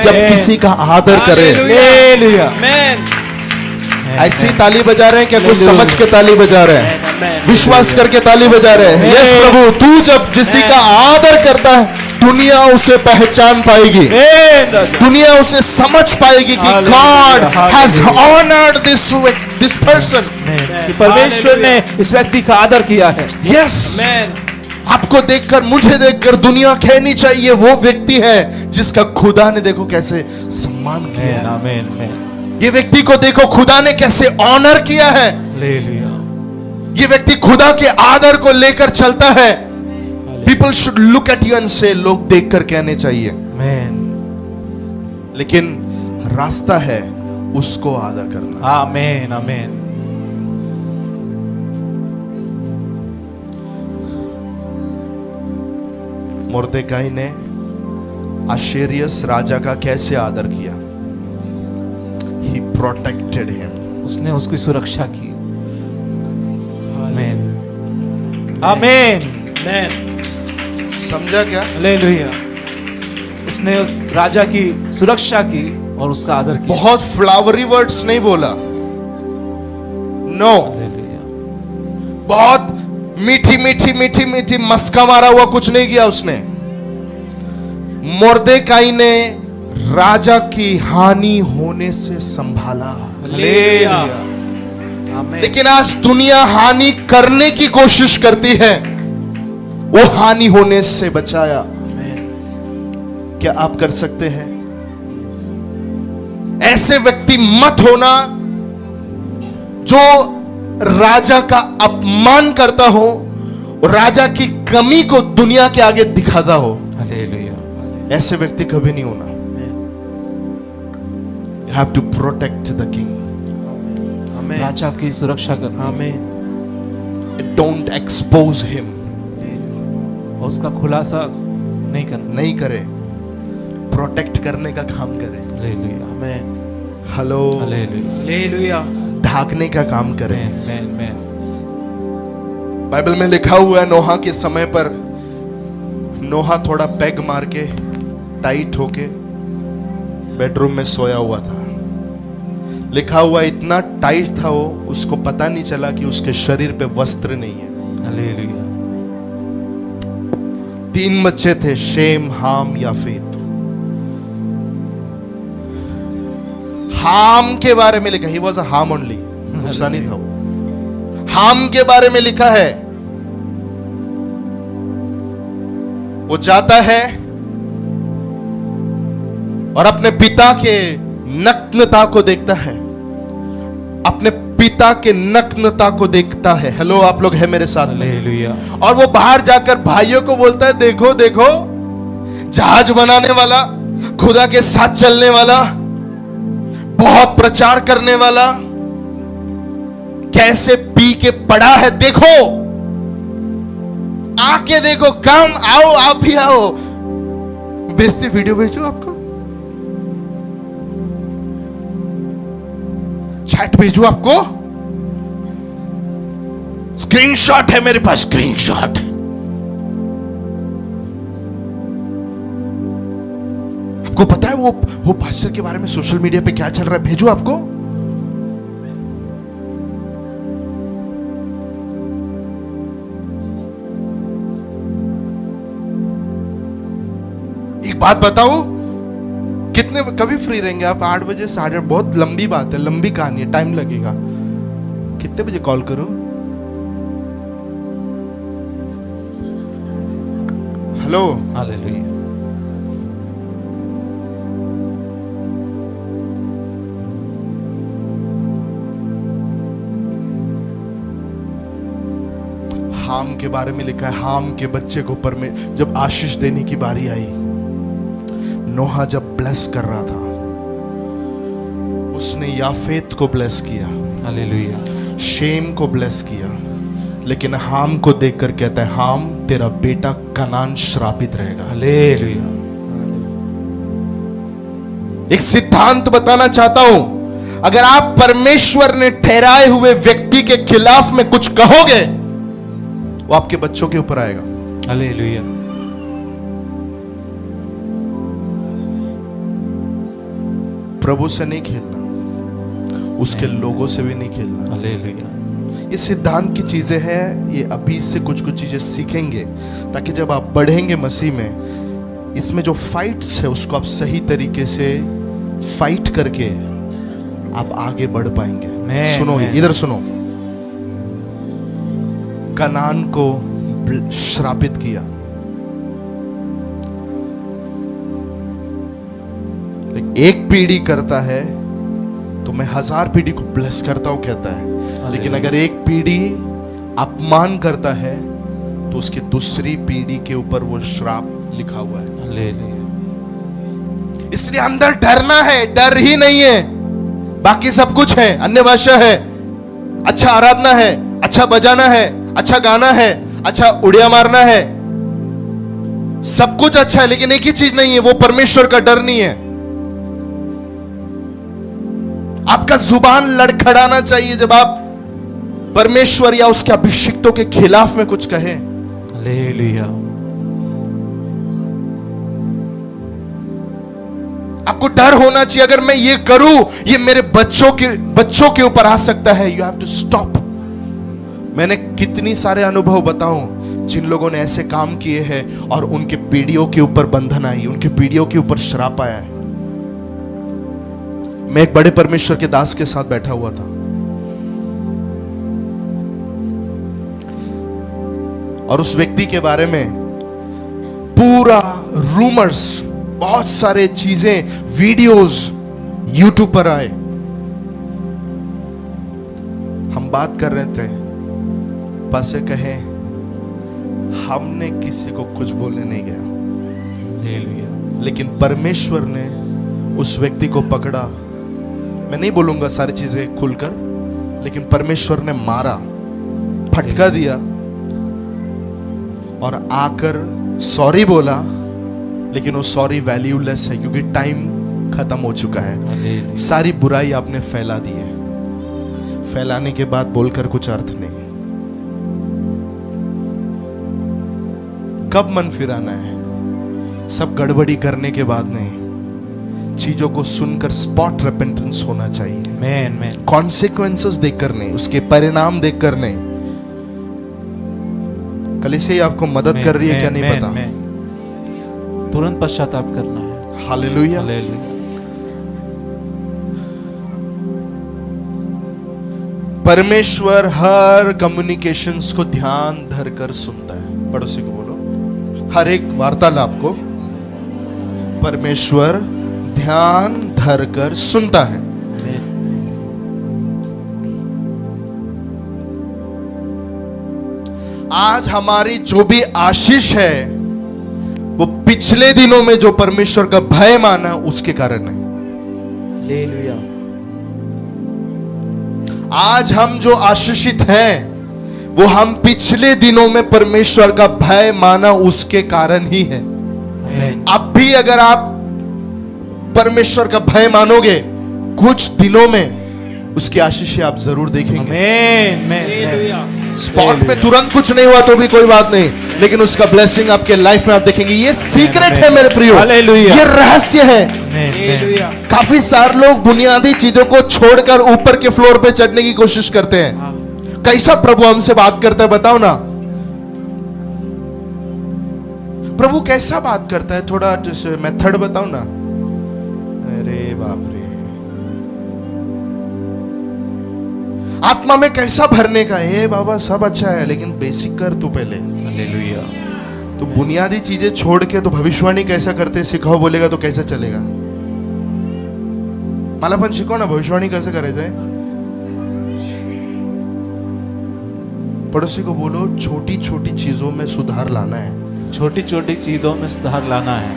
जब किसी का आदर करे। ऐसी ताली बजा रहे हैं क्या? कुछ समझ के ताली बजा रहे हैं, विश्वास करके ताली बजा रहे हैं। यस प्रभु, तू जब किसी का आदर करता है दुनिया उसे पहचान पाएगी, दुनिया उसे समझ पाएगी कि God has honoured this person, परमेश्वर ने इस व्यक्ति का आदर किया है। यस, आपको देखकर, मुझे देखकर दुनिया कहनी चाहिए वो व्यक्ति है जिसका खुदा ने देखो कैसे सम्मान किया है। ये व्यक्ति को देखो खुदा ने कैसे ऑनर किया है। ये व्यक्ति खुदा के आदर को लेकर चलता है। People should look at you and से, लोग देख कर कहने चाहिए, आमेन, लेकिन रास्ता है उसको आदर करना। आमेन, आमेन, मुर्देकाई ने आशेरियस राजा का कैसे आदर किया? He protected him. उसने उसकी सुरक्षा की। आमेन, आमेन, आमेन, समझा क्या? हालेलुया। उसने उस राजा की सुरक्षा की और उसका आदर किया। बहुत फ्लावरी वर्ड्स नहीं बोला, नो, हालेलुया, बहुत मीठी मीठी मीठी मीठी मस्का मारा हुआ कुछ नहीं किया उसने। मुर्देकाई ने राजा की हानि होने से संभाला। हालेलुया, आमेन, लेकिन आज दुनिया हानि करने की कोशिश करती है, वो हानि होने से बचाया। आमेन, क्या आप कर सकते हैं? ऐसे व्यक्ति मत होना जो राजा का अपमान करता हो, राजा की कमी को दुनिया के आगे दिखाता हो। हालेलुया, ऐसे व्यक्ति कभी नहीं होना। You have to protect the king. आमेन, राजा की सुरक्षा करना, आमेन, Don't expose him. और उसका खुलासा नहीं करना। नहीं करे, प्रोटेक्ट करने का काम करे। हालेलुया, आमेन, हेलो, हालेलुया, हालेलुया, ढाकने का काम करे। आमेन, आमेन, बाइबल में लिखा हुआ है नोहा के समय पर नोहा थोड़ा पैग मार के टाइट होके बेडरूम में सोया हुआ था। लिखा हुआ इतना टाइट था वो, उसको पता नहीं चला कि उसके शरीर पे वस्त्र नहीं है। हालेलुया, 3 बच्चे थे, शेम, हाम, याफेत। हाम के बारे में लिखा, ही वॉज अ हाम ओनली, नुकसानी था वो। हाम के बारे में लिखा है, वो जाता है और अपने पिता के नग्नता को देखता है, अपने पिता के नग्नता को देखता है। हेलो, आप लोग हैं मेरे साथ में? हालेलुया, और वो बाहर जाकर भाइयों को बोलता है, देखो देखो, जहाज बनाने वाला, खुदा के साथ चलने वाला, बहुत प्रचार करने वाला, कैसे पी के पड़ा है, देखो, आके देखो, कम आओ, आप भी आओ, भेजती वीडियो भेजो, आपको चैट भेजू, आपको स्क्रीनशॉट है मेरे पास, स्क्रीनशॉट। आपको पता है वो पास्टर के बारे में सोशल मीडिया पे क्या चल रहा है? भेजू आपको। एक बात बताऊं, कितने कभी फ्री रहेंगे आप? 8 बजे, 8:30, बहुत लंबी बात है, लंबी कहानी है, टाइम लगेगा। कितने बजे कॉल करूं? हेलो, हालेलुया, हाम के बारे में लिखा है, हाम के बच्चे को ऊपर में जब आशीष देने की बारी आई, नोहा जब ब्लेस कर रहा था, उसने याफेत को ब्लेस किया, हालेलुया, शेम को ब्लेस किया, लेकिन हाम को देखकर कहता है, हाम, तेरा बेटा कनान श्रापित रहेगा। हालेलुया, एक सिद्धांत बताना चाहता हूं, अगर आप परमेश्वर ने ठहराए हुए व्यक्ति के खिलाफ में कुछ कहोगे, वो आपके बच्चों के ऊपर आएगा। हालेलुया, प्रभु से नहीं खेलना, उसके लोगों से भी नहीं खेलना। हालेलुया, ये सिद्धांत की चीजें हैं, ये अभी से कुछ कुछ चीजें सीखेंगे, ताकि जब आप बढ़ेंगे मसीह में, इसमें जो फाइट्स है उसको आप सही तरीके से फाइट करके आप आगे बढ़ पाएंगे। सुनो, इधर सुनो, कनान को श्रापित किया, एक पीढ़ी करता है तो मैं 1000 पीढ़ी को ब्लेस करता हूं कहता है, लेकिन अगर एक पीढ़ी अपमान करता है तो उसकी दूसरी पीढ़ी के ऊपर वो श्राप लिखा हुआ है। हालेलुया। इसलिए अंदर डरना है, डर ही नहीं है, बाकी सब कुछ है। अन्य भाषा है, अच्छा आराधना है, अच्छा बजाना है, अच्छा गाना है, अच्छा उड़िया मारना है, सब कुछ अच्छा है, लेकिन एक ही चीज नहीं है, वो परमेश्वर का डर नहीं है। आपका जुबान लड़खड़ाना चाहिए जब आप परमेश्वर या उसके अभिषिक्तों के खिलाफ में कुछ कहें। हालेलुया। आपको डर होना चाहिए, अगर मैं ये करूं ये मेरे बच्चों के ऊपर आ सकता है। You have to stop. मैंने कितनी सारे अनुभव बताऊं जिन लोगों ने ऐसे काम किए हैं और उनके पीढ़ियों के ऊपर बंधन आई, उनके पीढ़ियों के ऊपर श्राप आया है। मैं एक बड़े परमेश्वर के दास के साथ बैठा हुआ था और उस व्यक्ति के बारे में पूरा रूमर्स, बहुत सारे चीजें, वीडियोस यूट्यूब पर आए। हम बात कर रहे थे, पासे कहे हमने किसी को कुछ बोलने नहीं गया, हालेलुया। लेकिन परमेश्वर ने उस व्यक्ति को पकड़ा। मैं नहीं बोलूंगा सारी चीजें खुलकर, लेकिन परमेश्वर ने मारा, फटका दिया और आकर सॉरी बोला, लेकिन वो सॉरी वैल्यूलेस है क्योंकि टाइम खत्म हो चुका है। हालेलुया। सारी बुराई आपने फैला दी है, फैलाने के बाद बोलकर कुछ अर्थ नहीं। कब मन फिराना है? सब गड़बड़ी करने के बाद नहीं, चीजों को सुनकर स्पॉट रिपेंटेंस होना चाहिए। मैन मैन कॉन्सिक्वेंसेस देखकर नहीं, उसके परिणाम देखकर नहीं। कलीसिया ही आपको मदद कर रही है क्या नहीं पता। तुरंत पश्चाताप करना है। हालेलुया। हालेलुया। परमेश्वर हर कम्युनिकेशंस को ध्यान धरकर सुनता है। पड़ोसी को बोलो, हर एक वार्तालाप को परमेश्वर ध्यान धरकर सुनता है। आज हमारी जो भी आशीष है वो पिछले दिनों में जो परमेश्वर का भय माना उसके कारण है। हालेलुया। आज हम जो आशीषित हैं वो हम पिछले दिनों में परमेश्वर का भय माना उसके कारण ही है। अब भी अगर आप परमेश्वर का भय मानोगे, कुछ दिनों में उसकी आशीष आप जरूर देखेंगे। आमीन। मैन स्पॉट में तुरंत कुछ नहीं हुआ तो भी कोई बात नहीं, लेकिन उसका ब्लेसिंग आपके लाइफ में आप देखेंगे। ये सीक्रेट है मेरे प्रियो, हालेलुया। ये रहस्य है। हालेलुया। काफी सारे लोग बुनियादी चीजों को छोड़कर ऊपर के फ्लोर पे चढ़ने की कोशिश करते हैं। कैसा प्रभु हमसे बात करता है बताओ ना। प्रभु कैसा बात करता है, थोड़ा जैसे मेथड बताओ ना। अरे बाप रे, आत्मा में कैसा भरने का है बाबा, सब अच्छा है लेकिन बेसिक कर तू पहले। हालेलुया। तो बुनियादी चीजें छोड़ के तो भविष्यवाणी कैसा करते सिखाओ बोलेगा तो कैसा चलेगा। मला पण शिकव ना भविष्यवाणी कैसे करायचं है। पड़ोसी को बोलो, छोटी छोटी चीजों में सुधार लाना है। छोटी छोटी चीजों में सुधार लाना है।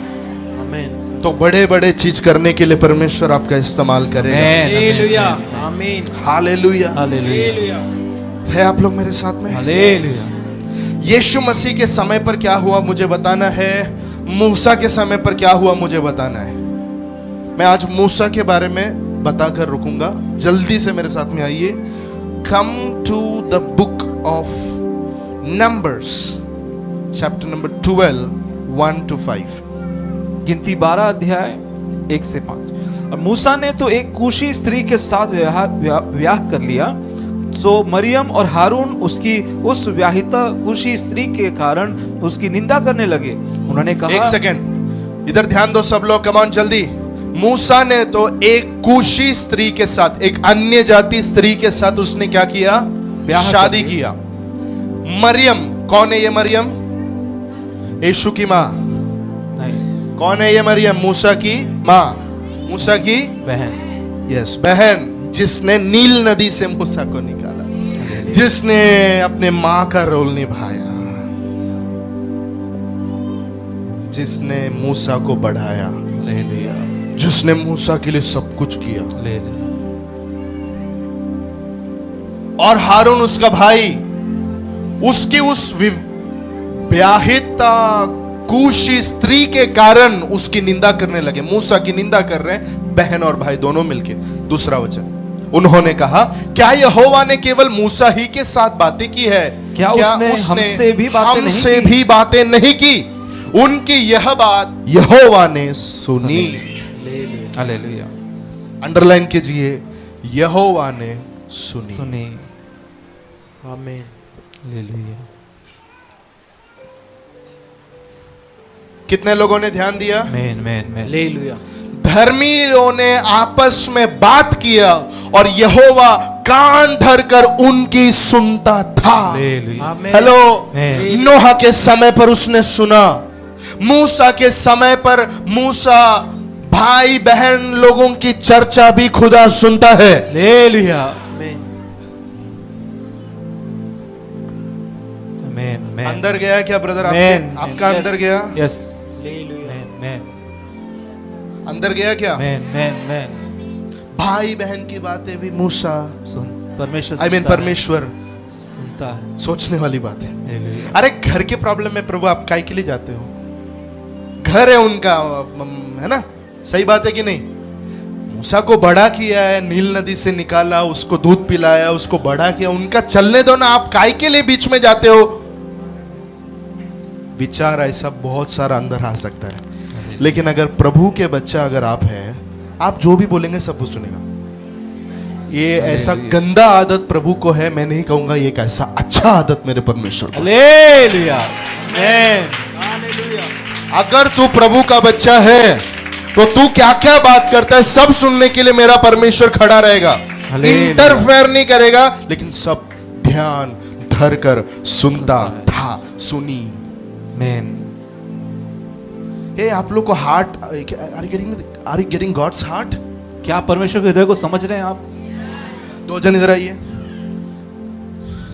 आमीन। तो बड़े बड़े चीज करने के लिए परमेश्वर आपका इस्तेमाल करेगा। हालेलुया। आमीन। हालेलुया। हालेलुया। है आप लोग मेरे साथ में? हालेलुया। यीशु मसीह के समय पर क्या हुआ मुझे बताना है, मूसा के समय पर क्या हुआ मुझे बताना है। मैं आज मूसा के बारे में बताकर रुकूंगा। जल्दी से मेरे साथ में आइए। Come to the book of numbers, chapter number 12, 1 to 5। गिनती 12 अध्याय 1 से 5। और मूसा ने तो एक कूशी स्त्री के साथ ब्याह कर लिया, तो मरियम और हारून उसकी उस व्याहिता कूशी स्त्री के कारण उसकी निंदा करने लगे। उन्होंने कहा, एक सेकंड इधर ध्यान दो सब लोग, कम ऑन जल्दी। मूसा ने तो एक कूशी स्त्री के साथ, एक अन्य जाति स्त्री के साथ उसने क्या किया? शादी किया। मरियम कौन है? ये मरियम यीशु की माँ नहीं, कौन है? ये मरियम मूसा की माँ, मूसा की बहन। यस, बहन, जिसने नील नदी से मूसा को निकाला, जिसने अपने माँ का रोल निभाया। जिसने मूसा को बढ़ाया, हालेलुया, जिसने मूसा के लिए सब कुछ किया, हालेलुया, और हारून उसका भाई उसकी उस विवाहित कूशी स्त्री के कारण उसकी निंदा करने लगे। मूसा की निंदा कर रहे हैं बहन और भाई दोनों मिलके। दूसरा वचन, उन्होंने कहा, क्या यहोवा ने केवल मूसा ही के साथ बातें की है? क्या उसने हमसे भी बातें नहीं की? उनकी यह बात यहोवा ने सुनी। हालेलुया, अंडरलाइन कीजिए, यहोवा ने सुनी। सुनी। आमीन। हालेलुया, कितने लोगों ने ध्यान दिया? आमीन, आमीन, आमीन। हालेलुया। धर्मियों ने आपस में बात किया और यहोवा कान धरकर उनकी सुनता था। हालेलुया, आमीन। हेलो, आमीन। नोहा के समय पर उसने सुना, मूसा के समय पर मूसा भाई बहन लोगों की चर्चा भी खुदा सुनता है। हालेलुया, आमीन। आमीन, आमीन। अंदर गया क्या ब्रदर? आमीन, आपका अंदर गया? Yes, hallelujah. आमीन, आमीन, अंदर गया क्या? आमीन, आमीन, आमीन। भाई बहन की बातें भी मूसा, सुन, परमेश्वर आई मीन सुनता है, परमेश्वर सुनता है। सोचने वाली बात है। हालेलुया, अरे घर के प्रॉब्लम में प्रभु आप काहे के लिए जाते हो? घर है उनका, है ना? सही बात है कि नहीं? मूसा को बड़ा किया है, नील नदी से निकाला, उसको दूध पिलाया, उसको बड़ा किया, उनका चलने दो ना, आप काहे के लिए बीच में जाते हो? विचार ऐसा बहुत सारा अंदर आ सकता है, लेकिन अगर प्रभु के बच्चा अगर आप हैं, आप जो भी बोलेंगे सब वो सुनेगा। ये ऐसा गंदा आदत प्रभु को है, मैं नहीं कहूंगा ये एक ऐसा अच्छा आदत मेरे परमेश्वर को। हालेलुया, आमीन। अगर तू प्रभु का बच्चा है तो तू क्या क्या बात करता है सब सुनने के लिए मेरा परमेश्वर खड़ा रहेगा, हालेलुया। इंटरफेयर नहीं करेगा, लेकिन सब ध्यान धर कर सुनता था, सुनी। आमीन। हे आप लोग को heart, are you getting God's heart? क्या परमेश्वर के हृदय को समझ रहे हैं आप? दो जन इधर आइए,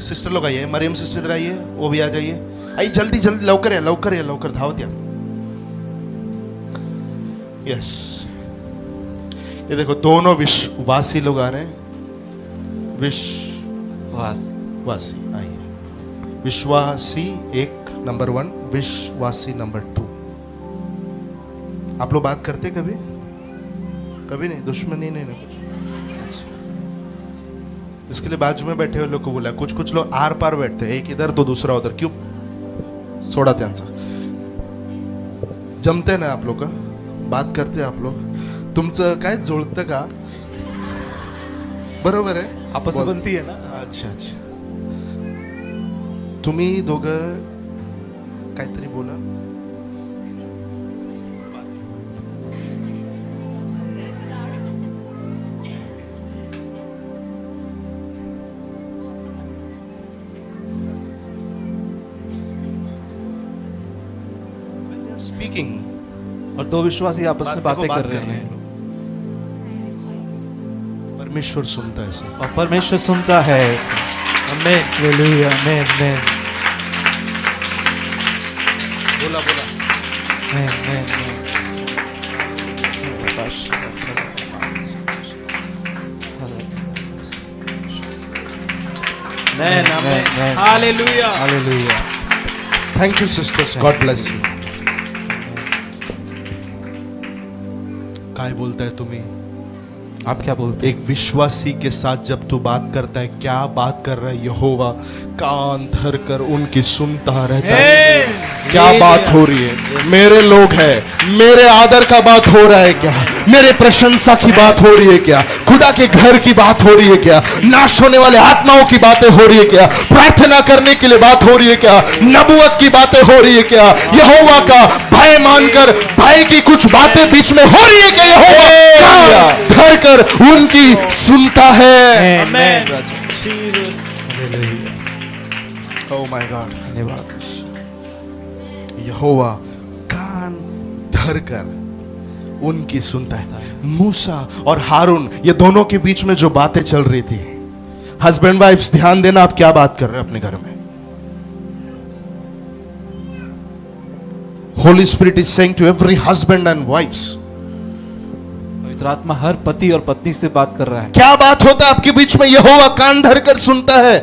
सिस्टर लोग आइए, मरियम सिस्टर इधर आइए, वो भी आ जाइए, आइए जल्दी जल्दी, लवकर या लवकर या लवकर, धावत या। यस, ये देखो दोनों विश्वासी लोग आ रहे हैं। विश्वासी आइए, विश्वासी एक नंबर 1, विश्वासी नंबर 2। आप लोग बात करते कभी? कभी नहीं, दुश्मनी नहीं ना कुछ? अच्छा। इसके लिए बाजू में बैठे हुए लोग को बोला, कुछ कुछ लोग आर पार बैठते हैं, एक इधर तो दूसरा उधर, क्यों? सोडा त्यांचा जमते ना आप लोग का, बात करते आप लोग, तुमचं काय जुळतं का? बरोबर आहे, आपस में बनती है ना? अच्छा अच्छा, तुम्ही दोघं काहीतरी बोला. स्पीकिंग, और दो विश्वासी आपस में बातें कर रहे हैं परमेश्वर सुनता है इसे. और परमेश्वर सुनता है इसे. आमेन. हालेलुया, आमेन, आमेन, बोला बोला. आमेन, आमेन, आमेन. Amen. Amen. Amen. Hallelujah. Hallelujah. Thank you sisters, God bless you. काय बोलताय तुम्ही? आप क्या बोलते हैं? एक विश्वासी के साथ जब तू बात करता है, क्या बात कर रहा है? यहोवा कान धर कर उनकी सुनता रहता है. क्या बात हो रही है? मेरे लोग हैं, मेरे आदर का बात हो रहा है क्या? मेरे प्रशंसा की बात हो रही है क्या? खुदा के घर की बात हो रही है क्या? नाश होने वाले आत्माओं की बातें हो रही है क्या? प्रार्थना करने के लिए बात हो रही है क्या? नबूवत की बातें हो रही है क्या? यहोवा का भय मानकर भाई की कुछ बातें बीच में हो रही है क्या? यहोवा धर कर उनकी सुनता है. Amen. Raja. Jesus. Hallelujah. Oh my God. धन्यवाद. यहोवा कान धर कर उनकी सुनता है. मूसा और हारून, ये दोनों के बीच में जो बातें चल रही थी, हस्बैंड वाइफ्स ध्यान देना, आप क्या बात कर रहे हैं अपने घर में? Holy Spirit is saying to every husband and wives, पवित्र आत्मा हर पति और पत्नी से बात कर रहा है। क्या बात होता है आपके बीच में? यहोवा कान धरकर सुनता है।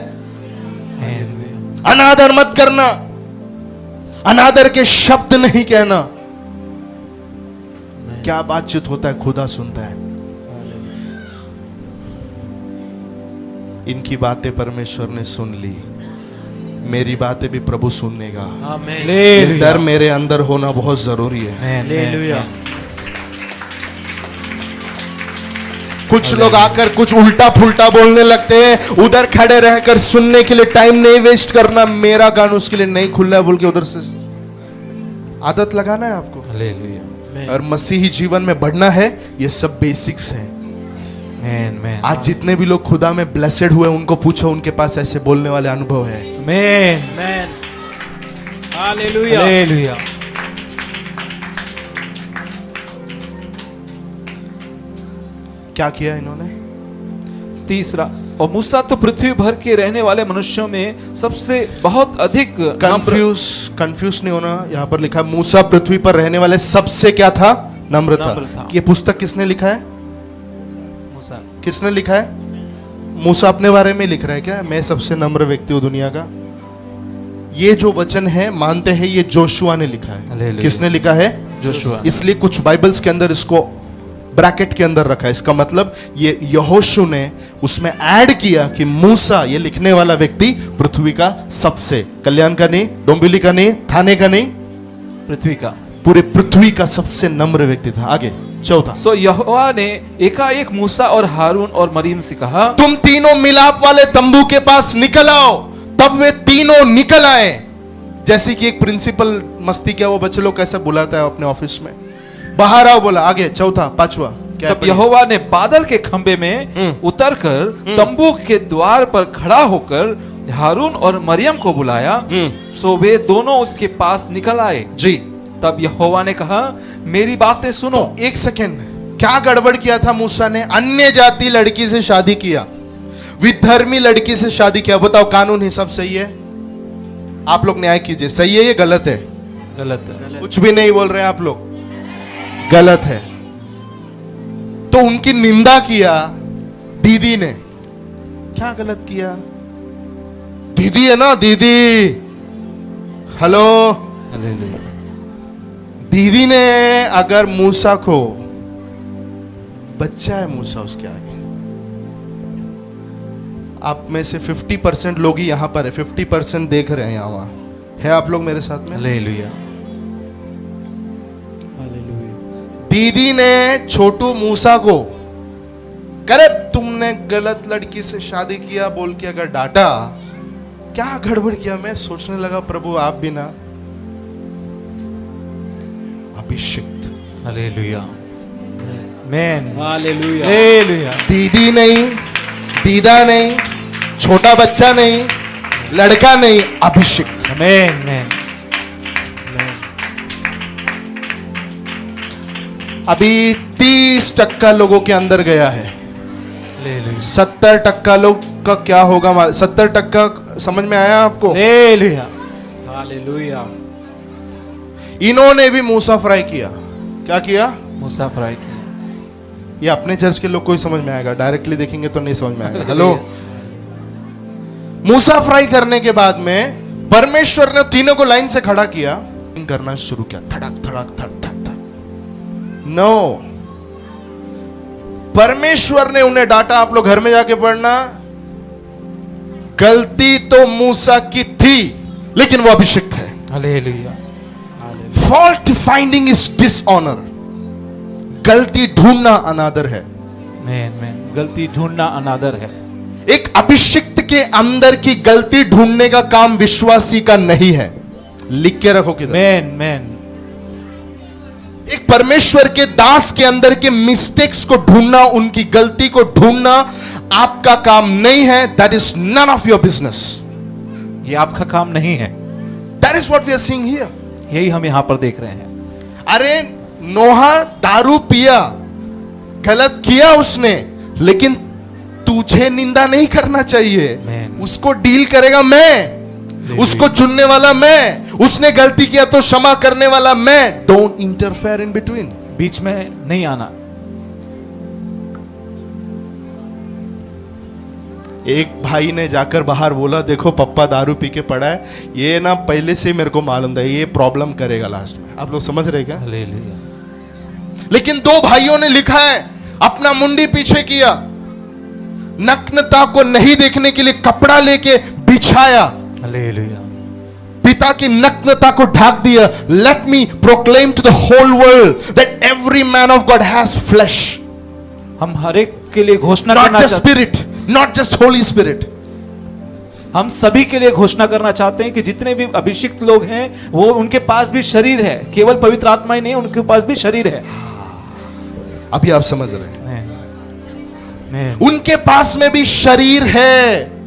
अनादर मत करना, अनादर के शब्द नहीं कहना। क्या बातचीत होता है? खुदा सुनता है। इनकी बातें परमेश्वर ने सुन ली, मेरी बातें भी प्रभु सुनेगा। आमेन। ये डर मेरे अंदर होना बहुत जरूरी है। हालेलुया। कुछ लोग आकर कुछ उल्टा फुल्टा बोलने लगते हैं, उधर खड़े रहकर सुनने के लिए टाइम नहीं वेस्ट करना, मेरा कान उसके लिए नहीं खुला है बोल के उधर से आदत लगाना है आपको। हालेलुया। और मसीही जीवन में बढ़ना है, ये सब बेसिक्स है। आमेन। आज जितने भी लोग खुदा में ब्लेसेड हुए उनको पूछो, उनके पास ऐसे बोलने वाले अनुभव है। आमेन। आमेन। हालेलुया। हालेलुया। क्या किया इन्होंने? तीसरा, और मूसा तो पृथ्वी भर के रहने वाले मनुष्यों में सबसे बहुत अधिक कंफ्यूज नहीं होना। यहाँ पर लिखा है मूसा पृथ्वी पर रहने वाले सबसे क्या था? नम्र था। ये पुस्तक किसने लिखा है? मूसा। किसने लिखा है? मूसा अपने बारे में लिख रहा है क्या? मैं सबसे नम्र व्यक्ति हूं दुनिया का। ये जो वचन है मानते हैं ये जोशुआ ने लिखा है। हालेलुया। किसने लिखा है? जोशुआ। इसलिए कुछ बाइबल्स के अंदर इसको ब्रैकेट के अंदर रखा है। इसका मतलब ये यहोशू ने उसमें ऐड किया कि मूसा ये लिखने वाला व्यक्ति पृथ्वी का सबसे, कल्याण का नहीं, डोंबिवली का नहीं, थाने का नहीं, पृथ्वी का, पूरे पृथ्वी का सबसे नम्र व्यक्ति था। आगे चौथा, सो यहोवा ने एकाएक मूसा और हारून और मरियम से कहा, तुम तीनों मिलाप वाले तंबू के पास निकल आओ। तब वे तीनों निकल आए। जैसे कि एक प्रिंसिपल मस्ती क्या वो बच्चे लोग कैसे बुलाता है अपने ऑफिस में, बाहर आओ बोला। आगे चौथा पांचवा क्या? तब यहोवा ने बादल के खंबे में उतरकर तंबू के द्वार पर खड़ा होकर हारून और मरियम को बुलाया। सो वे दोनों उसके पास निकल आए। जी। तब यहोवा ने कहा, मेरी बातें सुनो। तो एक सेकेंड, क्या गड़बड़ किया था मूसा ने? अन्य जाति लड़की से शादी किया, विधर्मी लड़की से शादी किया। बताओ कानून हिसाब सही है? आप लोग न्याय कीजिए, सही है ये गलत है? गलत है। कुछ भी नहीं बोल रहे हैं आप लोग, गलत है। तो उनकी निंदा किया दीदी ने। क्या गलत किया? दीदी है ना, दीदी, हेलो, हालेलुया। दीदी ने अगर मूसा को, बच्चा है मूसा उसके आगे, आप में से 50% लोग ही यहां पर है, 50% देख रहे हैं यहाँ वहां है आप लोग मेरे साथ में। हालेलुया। दीदी ने छोटू मूसा को, करे तुमने गलत लड़की से शादी किया बोल के अगर डांटा, क्या गड़बड़ किया? मैं सोचने लगा प्रभु आप भी ना अभिषिक्त। हालेलुया। आमेन। हालेलुया। हालेलुया। दीदी नहीं, दीदा नहीं, छोटा बच्चा नहीं, लड़का नहीं, अभिषिक्त। आमेन। आमेन। अभी 30% लोगों के अंदर गया है। हालेलुया। 70% लोग का क्या होगा? 70% समझ में आया आपको? हालेलुया। हालेलुया। इन्होंने भी मूसा फ्राई किया। क्या किया? मूसा फ्राई किया। ये अपने चर्च के लोग को ही समझ में आएगा, डायरेक्टली देखेंगे तो नहीं समझ में आएगा। हेलो, मूसा फ्राई करने के बाद में परमेश्वर ने तीनों को लाइन से खड़ा किया, करना शुरू किया, धड़क धड़क धड़क धड़क। नो, परमेश्वर ने उन्हें डांटा। आप लोग घर में जाके पढ़ना, गलती तो मूसा की थी लेकिन वो अभिषिक्त है। Hallelujah. Fault finding is dishonour. गलती ढूंढना अनादर है। आमेन। आमेन। गलती ढूंढना अनादर है। एक अभिषिक्त के अंदर की गलती ढूंढने का काम विश्वासी का नहीं है। लिख के रखो किधर। आमेन। आमेन। एक परमेश्वर के दास के अंदर के मिस्टेक्स को ढूंढना, उनकी गलती को ढूंढना आपका काम नहीं है। That is none of your business. ये आपका काम नहीं है। That is what we are seeing here. यही हम यहां पर देख रहे हैं। अरे नोहा दारू पिया, गलत किया उसने, लेकिन तुझे निंदा नहीं करना चाहिए। Amen. उसको डील करेगा मैं, उसको चुनने वाला मैं, उसने गलती किया तो क्षमा करने वाला मैं। Don't interfere in between. बीच में नहीं आना। एक भाई ने जाकर बाहर बोला, देखो पप्पा दारू पी के पड़ा है, ये ना पहले से मेरे को मालूम था ये प्रॉब्लम करेगा लास्ट में। आप लोग समझ रहे क्या? हालेलुया। लेकिन दो भाइयों ने लिखा है, अपना मुंडी पीछे किया, नग्नता को नहीं देखने के लिए कपड़ा लेके बिछाया, हालेलुया। पिता की नग्नता को ढाक दिया। Let me proclaim to the whole world that every man of God has flesh. हम हर एक के लिए घोषणा नॉट करना जस्ट चाहते spirit, not just Holi spirit. हम सभी के लिए घोषणा करना चाहते हैं कि जितने भी अभिषिक्त लोग हैं वो उनके पास भी शरीर है, केवल पवित्र आत्मा ही नहीं, उनके पास भी शरीर है। अभी आप समझ रहे हैं? मैं उनके पास में भी शरीर है।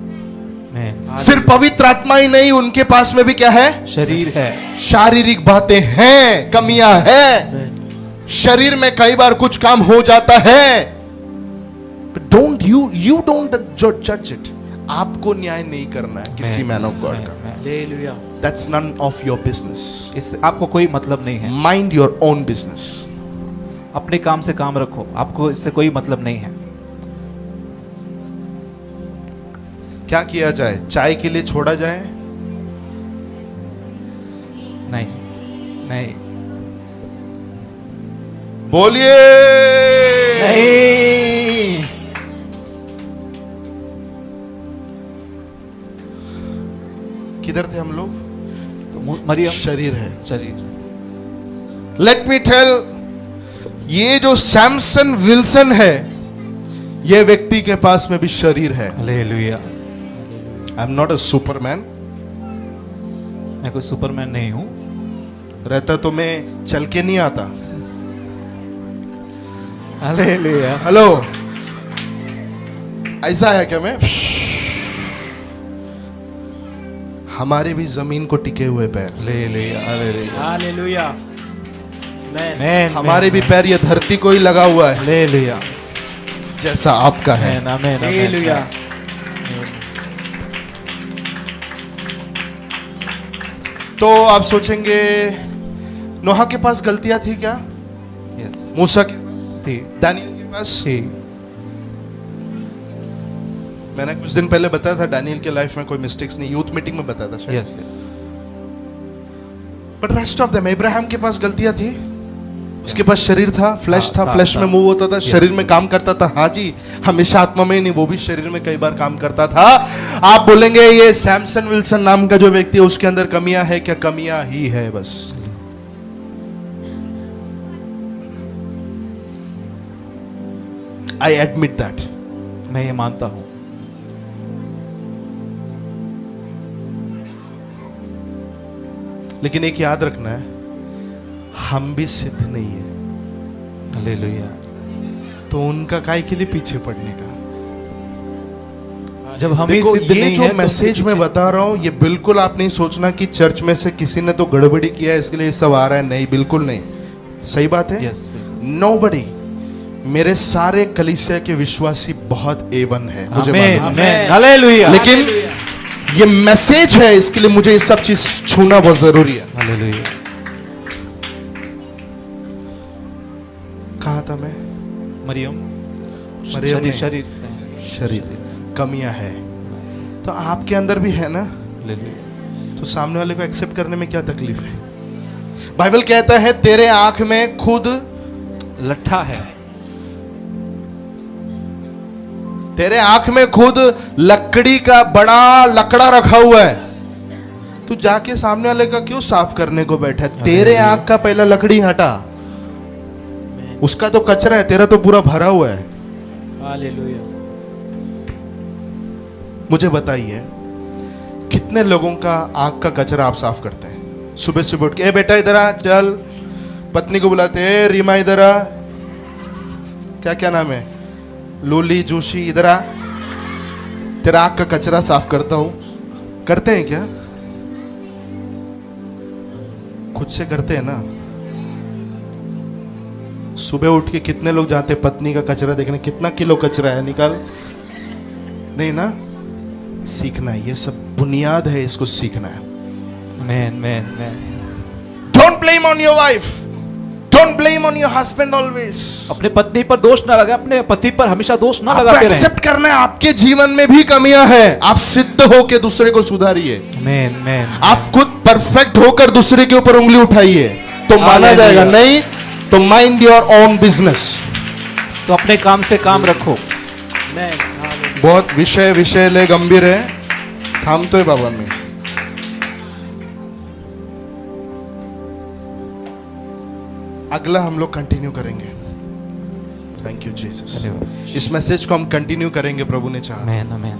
सिर्फ पवित्र आत्मा ही नहीं, उनके पास में भी क्या है? शरीर है। शारीरिक बातें हैं, कमियां हैं, शरीर में कई बार कुछ काम हो जाता है। डोंट यू डोंट जज इट। आपको न्याय नहीं करना है किसी मैन ऑफ गॉड का। Hallelujah. That's none of your business. इससे आपको कोई मतलब नहीं है। Mind your own business. अपने काम से काम रखो, आपको इससे कोई मतलब नहीं है। क्या किया जाए? चाय के लिए छोड़ा जाए? नहीं, नहीं, बोलिए नहीं। किधर थे हम लोग? तो मरियम शरीर है। शरीर। लेट मी टेल, ये जो सैमसन विल्सन है, ये व्यक्ति के पास में भी शरीर है। Hallelujah. I am not a Superman. मैं कोई सुपरमैन नहीं हूं। रहता तो मैं चल के नहीं आता। हालेलुया। हेलो, ऐसा है क्या? मैं हमारे भी जमीन को टिके हुए पैर, हालेलुया। हालेलुया। हालेलुया। आमेन। हमारे भी पैर ये धरती को ही लगा हुआ है हालेलुया। जैसा आपका है। आमेन, आमेन, आमेन। हालेलुया। तो आप सोचेंगे नोहा के पास गलतियां थी क्या? यस, मूसा के पास, थी, दानियल के पास। थी। मैंने कुछ दिन पहले बताया था दानियल के लाइफ में कोई मिस्टेक्स नहीं, यूथ मीटिंग में बताया था शायद। Yes, yes. But rest of them, Ibrahim के पास गलतियां थी। उसके पास शरीर था, फ्लैश था, फ्लैश में मूव होता था, शरीर में काम करता था। हाँ जी, हमेशा आत्मा में ही नहीं, वो भी शरीर में कई बार काम करता था। आप बोलेंगे ये सैमसन विल्सन नाम का जो व्यक्ति है उसके अंदर कमियां है क्या? कमियां ही है बस। I admit that. मैं ये मानता हूं। लेकिन एक याद रखना है, हम भी सिद्ध नहीं है, हालेलुया। तो उनका काय के लिए पीछे पड़ने का? जब हम ही देखो, सिद्ध ये नहीं जो है तो मैसेज मैं बता रहा हूं, ये बिल्कुल आप नहीं सोचना कि चर्च में से किसी ने तो गड़बड़ी किया है इसके लिए ये सब आ रहा है। नहीं, बिल्कुल नहीं। सही बात है। Yes, nobody. मेरे सारे कलीसिया के विश्वासी बहुत A1 है, मुझे आमेन, मालूम है। आमेन। हालेलुया। लेकिन ये मैसेज है, इसके लिए मुझे ये सब चीज छूना बहुत जरूरी है। हालेलुया। कहा था मैं? मरियम। मरियम शरीर, ने- शरीर, शरीर कमियां है, तो आपके अंदर भी है ना। हालेलुया। तो सामने वाले को एक्सेप्ट करने में क्या तकलीफ है? बाइबल कहता है तेरे आंख में खुद लट्ठा है। तेरे आंख में खुद लकड़ी का बड़ा लकड़ा रखा हुआ है, तू जाके सामने वाले का क्यों साफ करने को बैठा है? तेरे आंख का पहला लकड़ी हटा, उसका तो कचरा है, तेरा तो पूरा भरा हुआ है। हालेलुया। मुझे बताइए कितने लोगों का आंख का कचरा आप साफ करते हैं? सुबह सुबह उठ के, ए बेटा इधर आ, चल। पत्नी को बुलाते, ए रीमा इधर आ, क्या क्या नाम है, लूली जोशी इधर आ, तेरा आंख का कचरा साफ करता हूं। करते हैं क्या? खुद से करते हैं ना। सुबह उठ के कितने लोग जाते पत्नी का कचरा देखने, कितना किलो कचरा है, निकाल। नहीं ना। सीखना है, ये सब बुनियाद है, इसको सीखना है। Amen, amen, amen. Don't blame on your wife. Don't blame on your husband always. अपने पत्नी पर दोष ना लगाए, अपने पति पर हमेशा दोष ना आपको लगाते रहें। एक्सेप्ट करना है आपके जीवन में भी कमियां हैं, आप सिद्ध होकर दूसरे को सुधारिए। Amen, amen. आप खुद परफेक्ट होकर दूसरे के ऊपर उंगली उठाइए तो माना Hallelujah. जाएगा, नहीं तो माइंड योर ओन बिजनेस। तो अपने काम से काम रखो। Amen. Hallelujah. बहुत विषय ले गंभीर है, थाम तो है बाबा में। अगला हम लोग कंटिन्यू करेंगे। Thank you Jesus. इस मैसेज को हम कंटिन्यू करेंगे, प्रभु ने चाहा। Amen, amen.